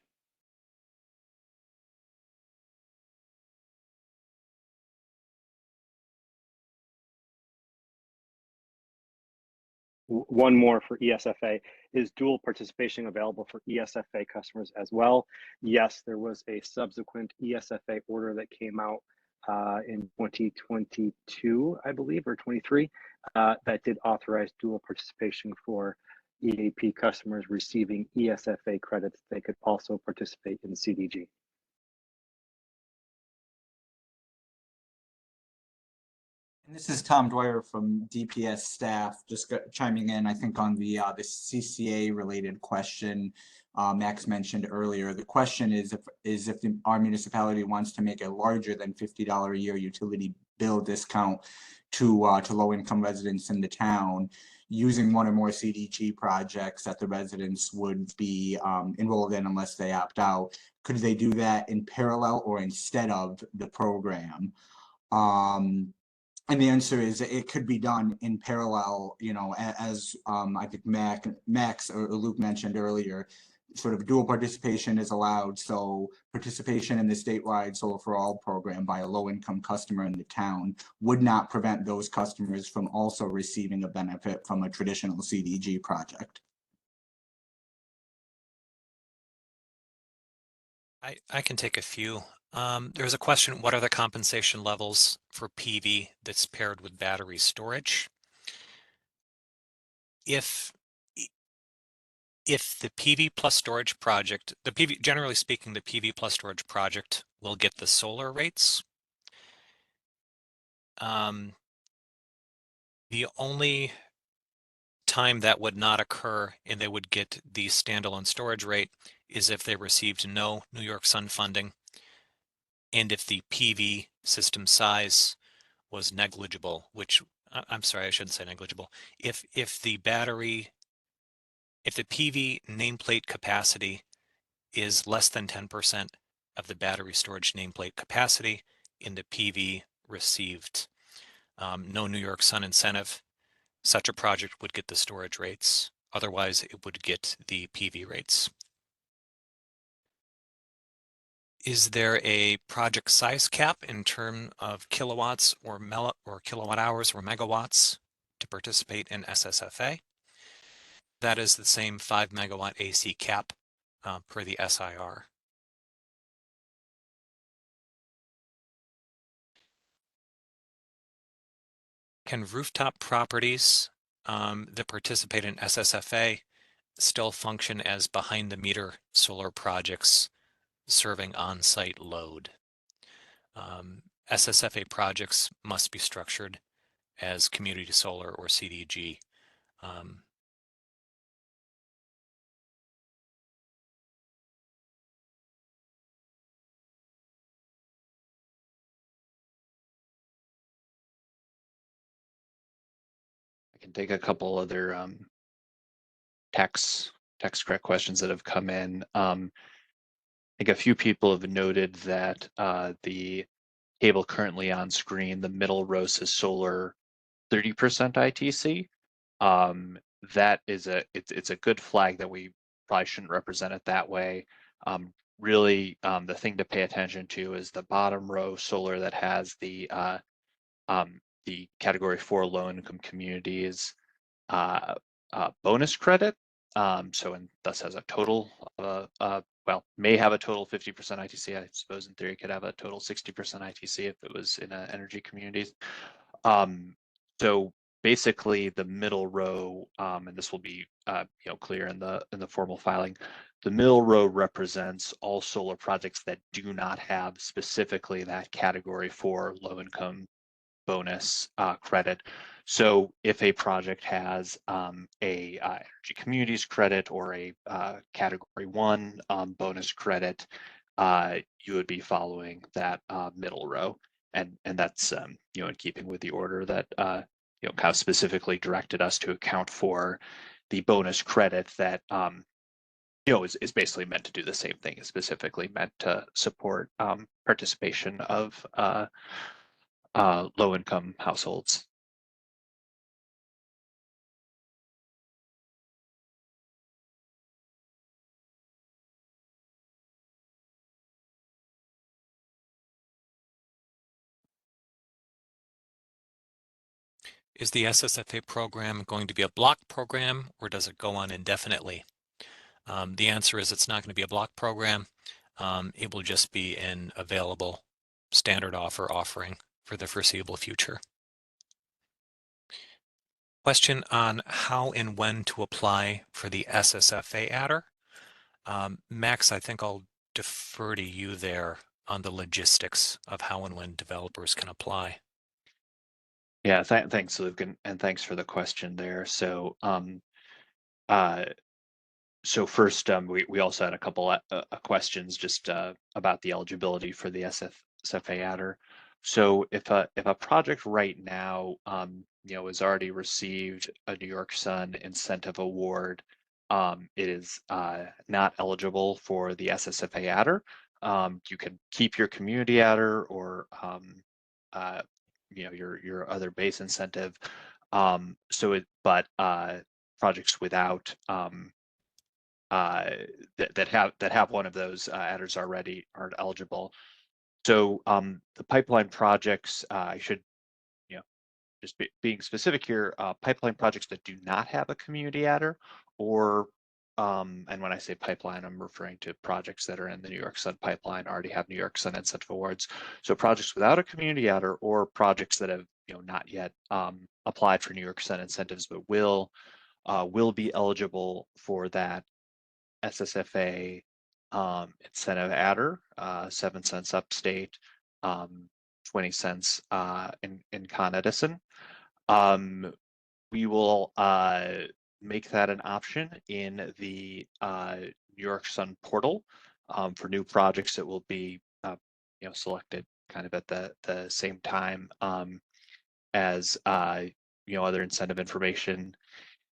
One more for ESFA. Is dual participation available for ESFA customers as well? Yes, there was a subsequent ESFA order that came out in 2022, I believe, or 23, that did authorize dual participation for EAP customers receiving ESFA credits. They could also participate in CDG. And this is Tom Dwyer from DPS staff, just chiming in, I think, on the CCA related question Max mentioned earlier. The question is if our municipality wants to make a larger than $50 a year utility bill discount to low income residents in the town, using one or more CDG projects that the residents would be enrolled in unless they opt out, could they do that in parallel or instead of the program? And the answer is it could be done in parallel, you know, as I think Max or Luke mentioned earlier, sort of dual participation is allowed. So participation in the statewide Solar for All program by a low-income customer in the town would not prevent those customers from also receiving a benefit from a traditional CDG project. I can take a few. There's a question, what are the compensation levels for PV that's paired with battery storage? If if the PV plus storage project, generally speaking, the PV plus storage project will get the solar rates. The only time that would not occur and they would get the standalone storage rate is if they received no New York Sun funding and if the PV system size was negligible, which I'm sorry, I shouldn't say negligible. If the PV nameplate capacity is less than 10% of the battery storage nameplate capacity and the PV received no New York Sun incentive, such a project would get the storage rates. Otherwise, it would get the PV rates. Is there a project size cap in terms of kilowatts or kilowatt hours or megawatts to participate in S-SFA? That is the same 5 megawatt AC cap per the SIR. Can rooftop properties that participate in S-SFA still function as behind the meter solar projects serving on-site load? S-SFA projects must be structured as community solar or CDG. I can take a couple other text correct questions that have come in. I think a few people have noted that the table currently on screen, the middle row says solar 30% ITC. That is it's a good flag that we probably shouldn't represent it that way. Really, the thing to pay attention to is the bottom row solar that has the category 4 low income communities bonus credit. So and thus has a total well, may have a total 50% ITC. I suppose in theory could have a total 60% ITC if it was in energy communities. So basically the middle row, and this will be clear in the formal filing, the middle row represents all solar projects that do not have specifically that category 4 low income bonus credit. So if a project has a energy communities credit or a category 1 bonus credit, you would be following that middle row, and that's in keeping with the order that kind of specifically directed us to account for the bonus credit that is basically meant to do the same thing. It's specifically meant to support participation of low-income households. Is the S-SFA program going to be a block program or does it go on indefinitely? The answer is it's not going to be a block program. It will just be an available standard offering for the foreseeable future. Question on how and when to apply for the S-SFA adder. Max, I think I'll defer to you there on the logistics of how and when developers can apply. Yeah, thanks, Luke, and thanks for the question there. So, first, we also had a couple questions just about the eligibility for the S-SFA adder. So, if a project right now, has already received a New York Sun incentive award, it is not eligible for the S-SFA adder. You can keep your community adder or your other base incentive. But projects without that have one of those adders already aren't eligible. So the pipeline projects, I should just being specific here, pipeline projects that do not have a community adder, or and when I say pipeline, I'm referring to projects that are in the New York Sun pipeline, already have New York Sun incentive awards. So projects without a community adder or projects that have not yet applied for New York Sun incentives but will be eligible for that S-SFA incentive adder, 7 cents upstate, 20 cents in Con Edison. We will make that an option in the New York Sun portal. For new projects, it will be selected kind of at the same time as other incentive information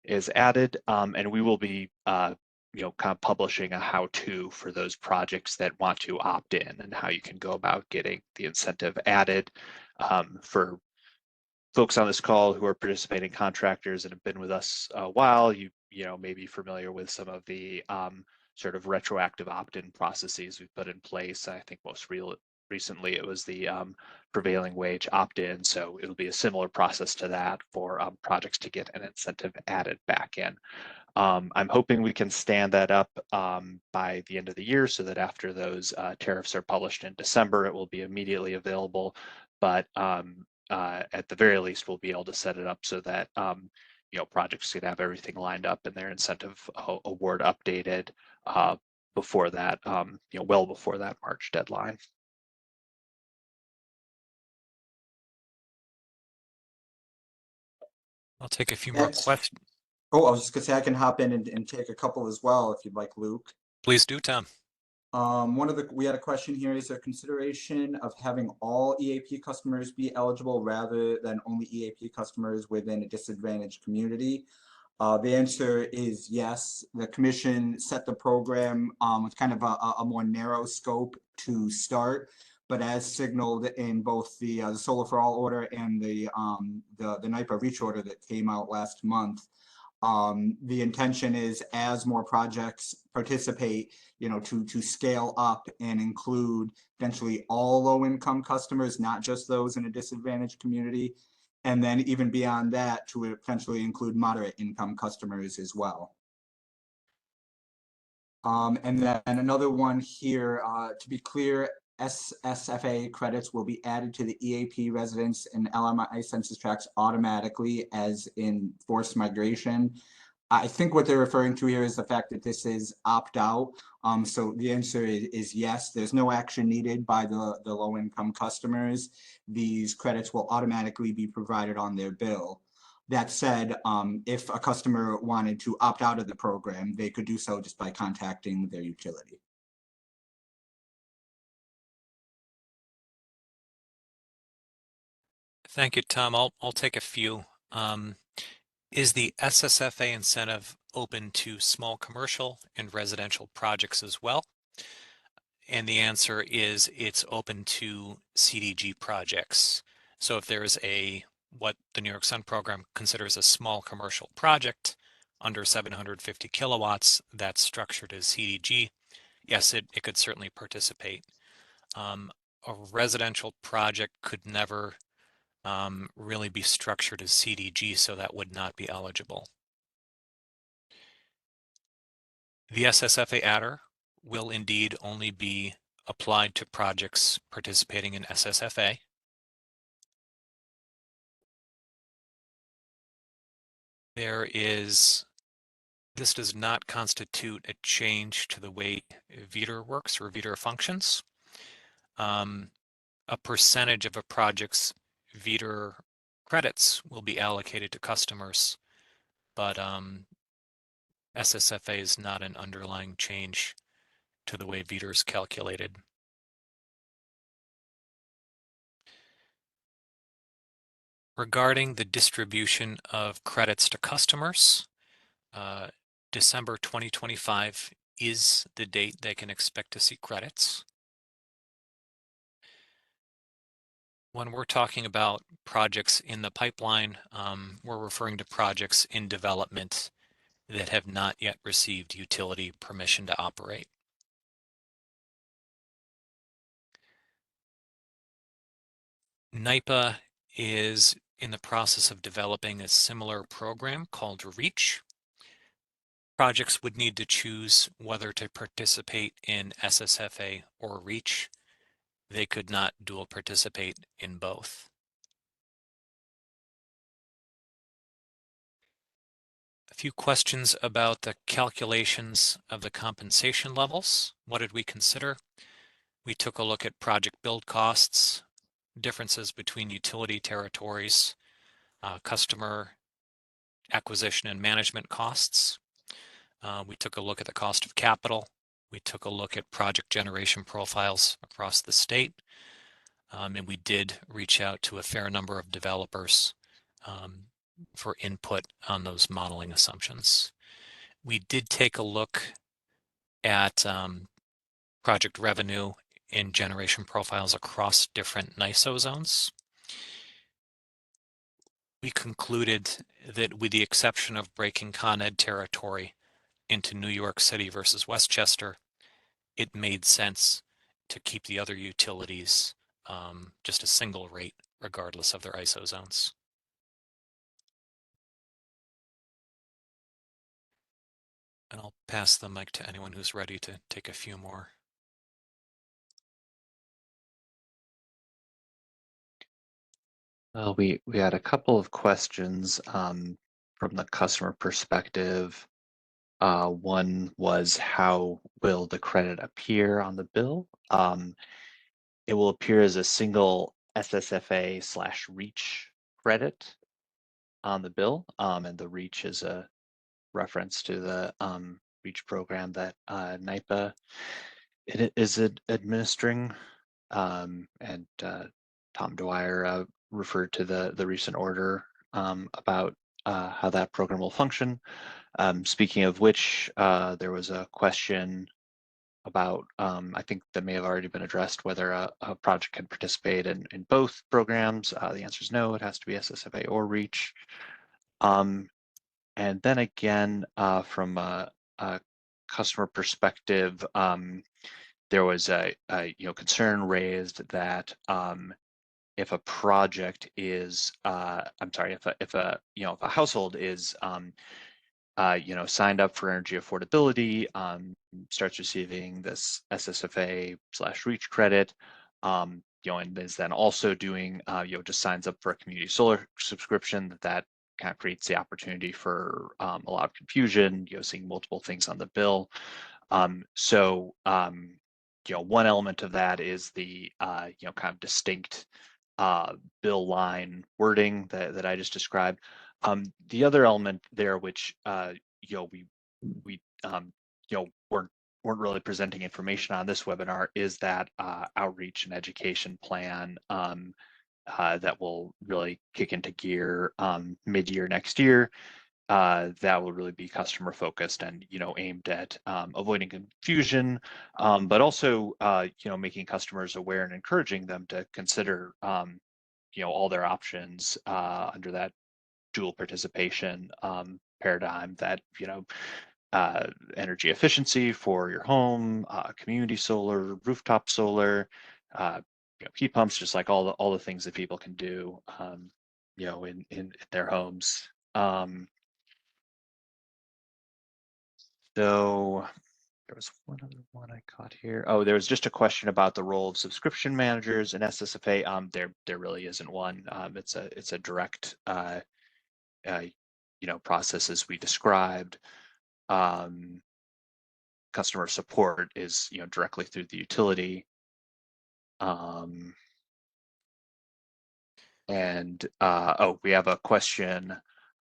is added, and we will be kind of publishing a how-to for those projects that want to opt in and how you can go about getting the incentive added. For folks on this call who are participating contractors and have been with us a while, you may be familiar with some of the sort of retroactive opt-in processes we've put in place. I think most recently it was the prevailing wage opt-in, so it'll be a similar process to that for projects to get an incentive added back in. I'm hoping we can stand that up by the end of the year so that after those tariffs are published in December, it will be immediately available. But at the very least, we'll be able to set it up so that projects can have everything lined up and their incentive award updated before that, well before that March deadline. I'll take a few more questions. Oh, I was just gonna say I can hop in and take a couple as well if you'd like, Luke. Please do, Tom. We had a question here. Is there consideration of having all EAP customers be eligible rather than only EAP customers within a disadvantaged community? The answer is yes. The commission set the program with kind of a more narrow scope to start, but as signaled in both the Solar for All order and the NYPA reach order that came out last month, the intention is as more projects participate, to scale up and include potentially all low-income customers, not just those in a disadvantaged community. And then even beyond that, to potentially include moderate income customers as well. And then another one here, to be clear, S-SFA credits will be added to the EAP residents and LMI census tracts automatically as in forced migration. I think what they're referring to here is the fact that this is opt-out. So the answer is yes, there's no action needed by the low-income customers. These credits will automatically be provided on their bill. That said, if a customer wanted to opt out of the program, they could do so just by contacting their utility. Thank you, Tom. I'll take a few. Is the S-SFA incentive open to small commercial and residential projects as well? And the answer is it's open to CDG projects. So if there is what the New York Sun program considers a small commercial project under 750 kilowatts that's structured as CDG, yes, it could certainly participate. A residential project could never really be structured as CDG, so that would not be eligible. The S-SFA adder will indeed only be applied to projects participating in S-SFA. This does not constitute a change to the way VETR works or VETR functions. A percentage of a project's VETR credits will be allocated to customers, but S-SFA is not an underlying change to the way VETR is calculated. Regarding the distribution of credits to customers, December 2025 is the date they can expect to see credits. When we're talking about projects in the pipeline, we're referring to projects in development that have not yet received utility permission to operate. NYPA is in the process of developing a similar program called REACH. Projects would need to choose whether to participate in S-SFA or REACH. They could not dual participate in both. few questions about the calculations of the compensation levels. What did we consider? We took a look at project build costs, differences between utility territories, customer acquisition and management costs. We took a look at the cost of capital. We took a look at project generation profiles across the state. And we did reach out to a fair number of developers for input on those modeling assumptions. We did take a look at project revenue and generation profiles across different NISO zones. We concluded that with the exception of breaking Con Ed territory into New York City versus Westchester, it made sense to keep the other utilities just a single rate regardless of their ISO zones. And I'll pass the mic to anyone who's ready to take a few more. Well, we had a couple of questions from the customer perspective. One was, how will the credit appear on the bill? It will appear as a single S-SFA/REACH credit on the bill, and the REACH is a reference to the REACH program that NYPA is administering, and Tom Dwyer referred to the recent order about how that program will function. Speaking of which, there was a question about, I think that may have already been addressed, whether a project can participate in both programs. The answer is no, it has to be S-SFA or REACH. And then again, from a customer perspective, there was a concern raised that if a project is, if a household is signed up for energy affordability, starts receiving this S-SFA/REACH credit, and is then also doing, just signs up for a community solar subscription, that kind of creates the opportunity for a lot of confusion, seeing multiple things on the bill. So one element of that is the kind of distinct bill line wording that I just described. The other element there, which we weren't really presenting information on this webinar, is that outreach and education plan that will really kick into gear mid-year next year. That will really be customer focused and aimed at avoiding confusion, but also making customers aware and encouraging them to consider all their options under that dual participation paradigm, that energy efficiency for your home, community solar, rooftop solar, heat pumps, just like all the things that people can do in their homes. So there was one other one I caught here. Oh, there was just a question about the role of subscription managers in S-SFA. There really isn't one. It's a direct process as we described. Customer support is directly through the utility. And we have a question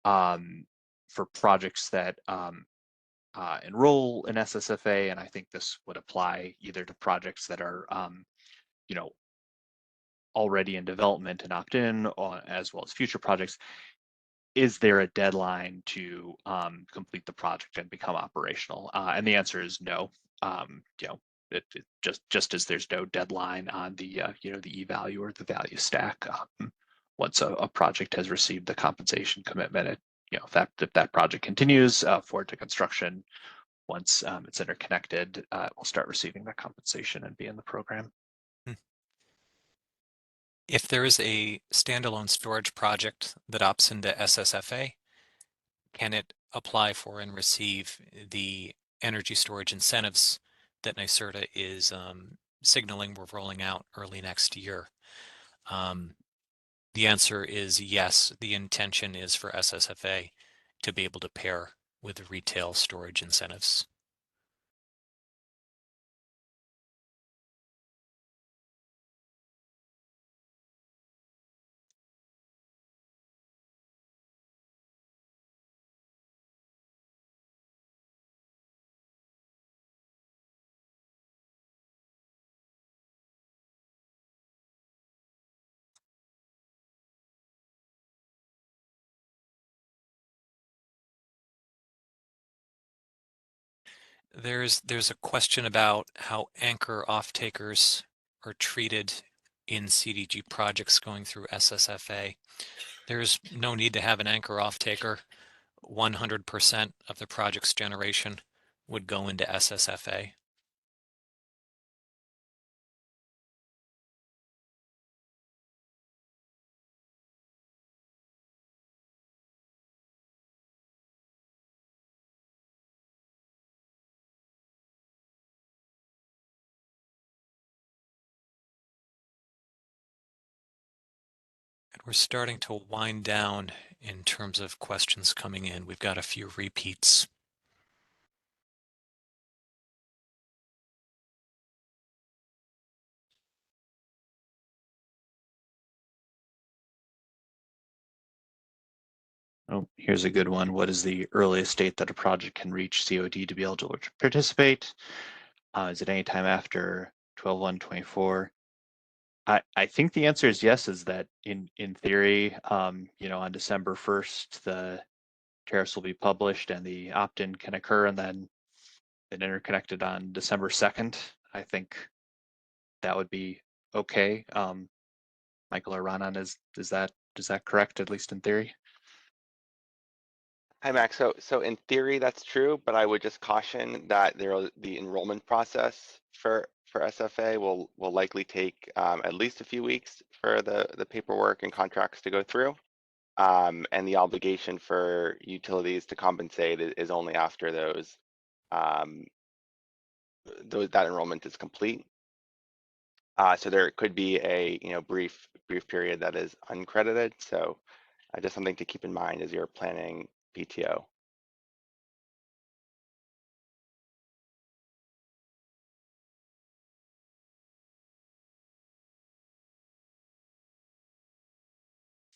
for projects that enroll in S-SFA, and I think this would apply either to projects that are already in development and opt-in, as well as future projects. Is there a deadline to complete the project and become operational? And the answer is no. It just as there's no deadline on the the e-value or the value stack. Once a project has received the compensation commitment, if that project continues forward to construction, once it's interconnected, we'll start receiving that compensation and be in the program. If there is a standalone storage project that opts into S-SFA, can it apply for and receive the energy storage incentives that NYSERDA is signaling we're rolling out early next year? The answer is yes. The intention is for S-SFA to be able to pair with retail storage incentives. There's a question about how anchor off-takers are treated in CDG projects going through S-SFA. There's no need to have an anchor off-taker. 100% of the project's generation would go into S-SFA. We're starting to wind down in terms of questions coming in. We've got a few repeats. Oh, here's a good one. What is the earliest date that a project can reach COD to be eligible to participate? Is it any time after 12/1/24? I think the answer is yes, is that in theory, you know, on December 1st, the tariffs will be published and the opt-in can occur, and then it interconnected on December 2nd. I think that would be okay. Michael or Ranan, is that correct, at least in theory? Hi, Max. So in theory, that's true, but I would just caution that the enrollment process for SFA will likely take at least a few weeks for the paperwork and contracts to go through. And the obligation for utilities to compensate is only after that enrollment is complete. So there could be a brief period that is uncredited. So just something to keep in mind as you're planning PTO.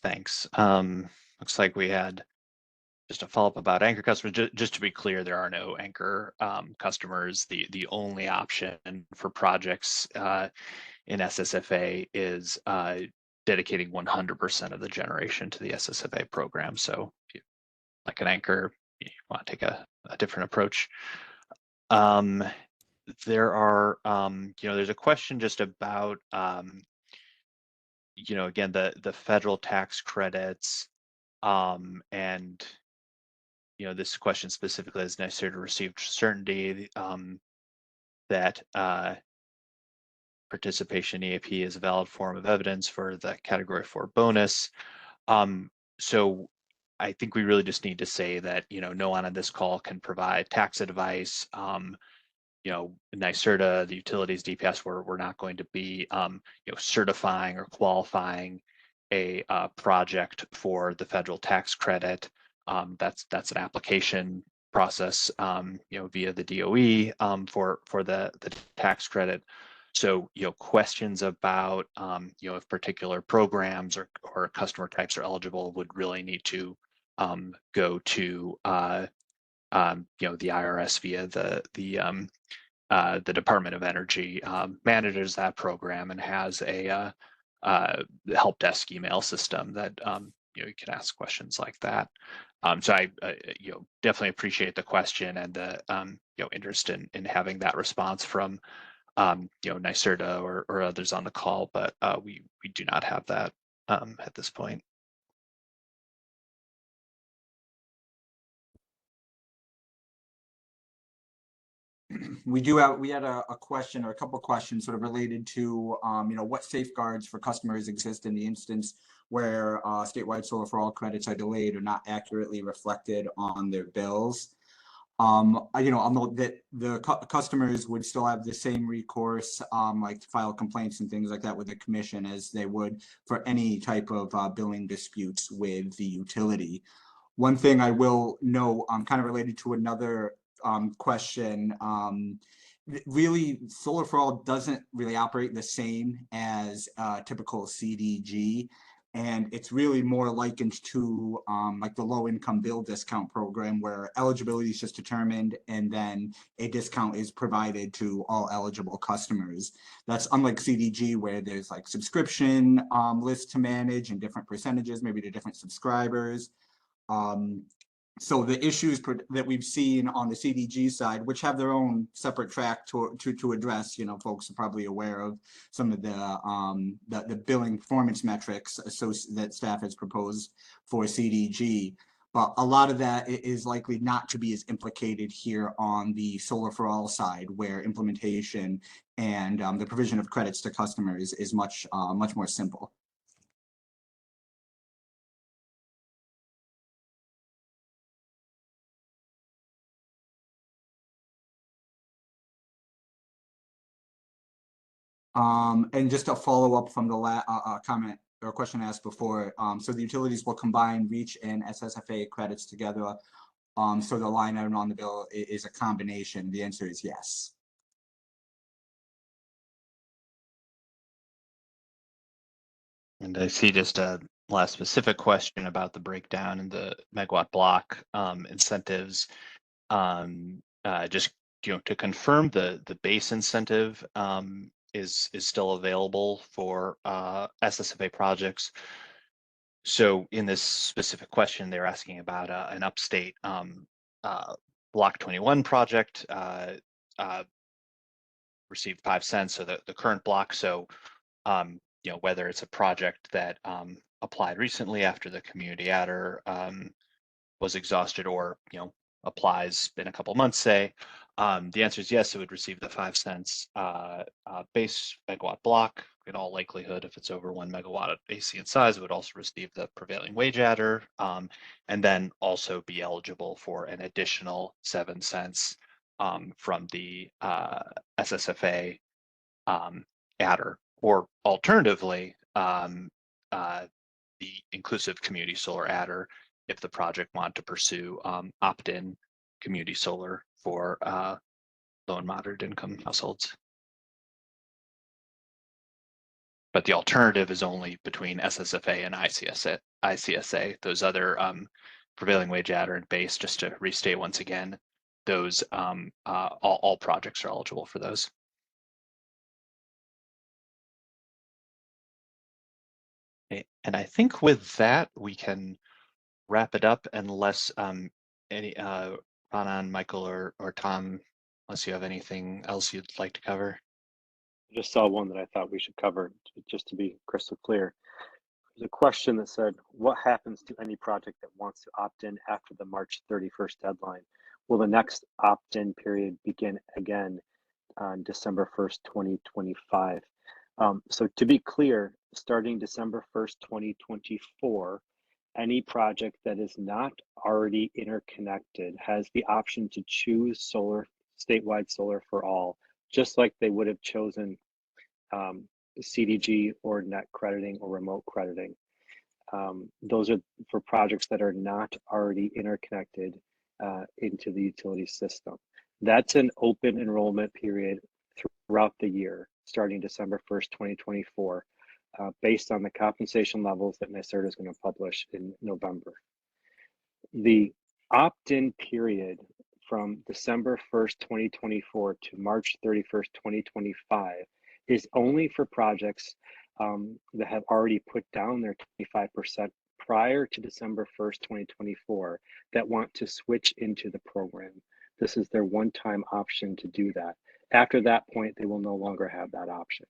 Thanks. Looks like we had just a follow-up about anchor customers. Just to be clear, there are no anchor customers. The only option for projects in S-SFA is dedicating 100% of the generation to the S-SFA program. So if you like an anchor, you want to take a different approach. There are, there's a question just about, again, the federal tax credits, and this question specifically is necessary to receive certainty that participation EAP is a valid form of evidence for the Category 4 bonus. So I think we really just need to say that no one on this call can provide tax advice. NYSERDA, the utilities, DPS, we're not going to be certifying or qualifying a project for the federal tax credit. That's an application process via the DOE for the tax credit. So questions about if particular programs or customer types are eligible would really need to go to the IRS via the Department of Energy manages that program and has a help desk email system that you can ask questions like that. So I definitely appreciate the question and the interest in having that response from NYSERDA or others on the call, but we do not have that at this point. We had a question or a couple of questions sort of related to what safeguards for customers exist in the instance where statewide solar for all credits are delayed or not accurately reflected on their bills. I'll note that the customers would still have the same recourse, like to file complaints and things like that with the commission as they would for any type of billing disputes with the utility. One thing I will note, kind of related to another question, really Solar for All doesn't really operate the same as typical CDG. And it's really more likened to like the low income bill discount program, where eligibility is just determined and then a discount is provided to all eligible customers. That's unlike CDG, where there's like subscription lists to manage and different percentages, maybe to different subscribers. So the issues that we've seen on the CDG side, which have their own separate track to address, you know, folks are probably aware of some of the billing performance metrics that staff has proposed for CDG. But a lot of that is likely not to be as implicated here on the Solar for All side, where implementation and the provision of credits to customers is much more simple. And just a follow up from the comment or question asked before, so the utilities will combine REACH and S-SFA credits together. So the line item on the bill is a combination. The answer is yes. And I see just a last specific question about the breakdown in the megawatt block incentives. Just to confirm, the base incentive is still available for S-SFA projects. So in this specific question, they're asking about an upstate block 21 project received 5 cents, so the current block. So whether it's a project that applied recently after the community adder was exhausted, or applies in a couple months, say, the answer is yes, it would receive the 5 cents base megawatt block. In all likelihood, if it's over 1 megawatt of AC in size, it would also receive the prevailing wage adder, and then also be eligible for an additional 7 cents from the S-SFA adder, or alternatively, the inclusive community solar adder, if the project wanted to pursue opt-in community solar for low and moderate income households. But the alternative is only between S-SFA and ICSA. Those other prevailing wage adder and base, just to restate once again, those all projects are eligible for those. Okay. And I think with that, we can wrap it up, unless any Ranan, Michael, or Tom, unless you have anything else you'd like to cover. I just saw one that I thought we should cover, just to be crystal clear. There's a question that said, what happens to any project that wants to opt in after the March 31st deadline? Will the next opt-in period begin again on December 1st, 2025? So to be clear, starting December 1st, 2024, any project that is not already interconnected has the option to choose statewide solar for all, just like they would have chosen CDG or net crediting or remote crediting. Those are for projects that are not already interconnected into the utility system. That's an open enrollment period throughout the year, starting December 1st, 2024, based on the compensation levels that NYSERDA is going to publish in November. The opt-in period from December 1st, 2024 to March 31st, 2025 is only for projects that have already put down their 25% prior to December 1st, 2024, that want to switch into the program. This is their one-time option to do that. After that point, they will no longer have that option.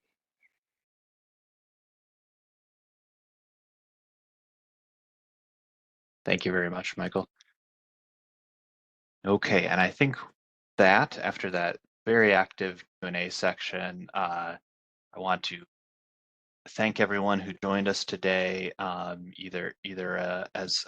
Thank you very much, Michael. Okay, and I think that after that very active Q&A section, I want to thank everyone who joined us today, either as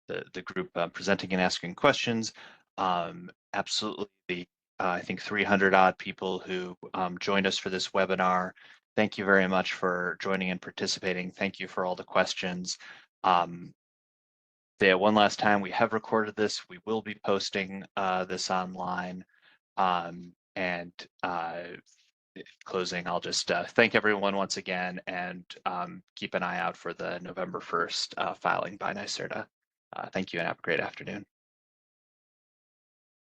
the group presenting and asking questions. Absolutely, I think 300 odd people who joined us for this webinar. Thank you very much for joining and participating. Thank you for all the questions. Yeah, one last time, we have recorded this. We will be posting this online. And closing, I'll just thank everyone once again and keep an eye out for the November 1st filing by NYSERDA. Thank you and have a great afternoon.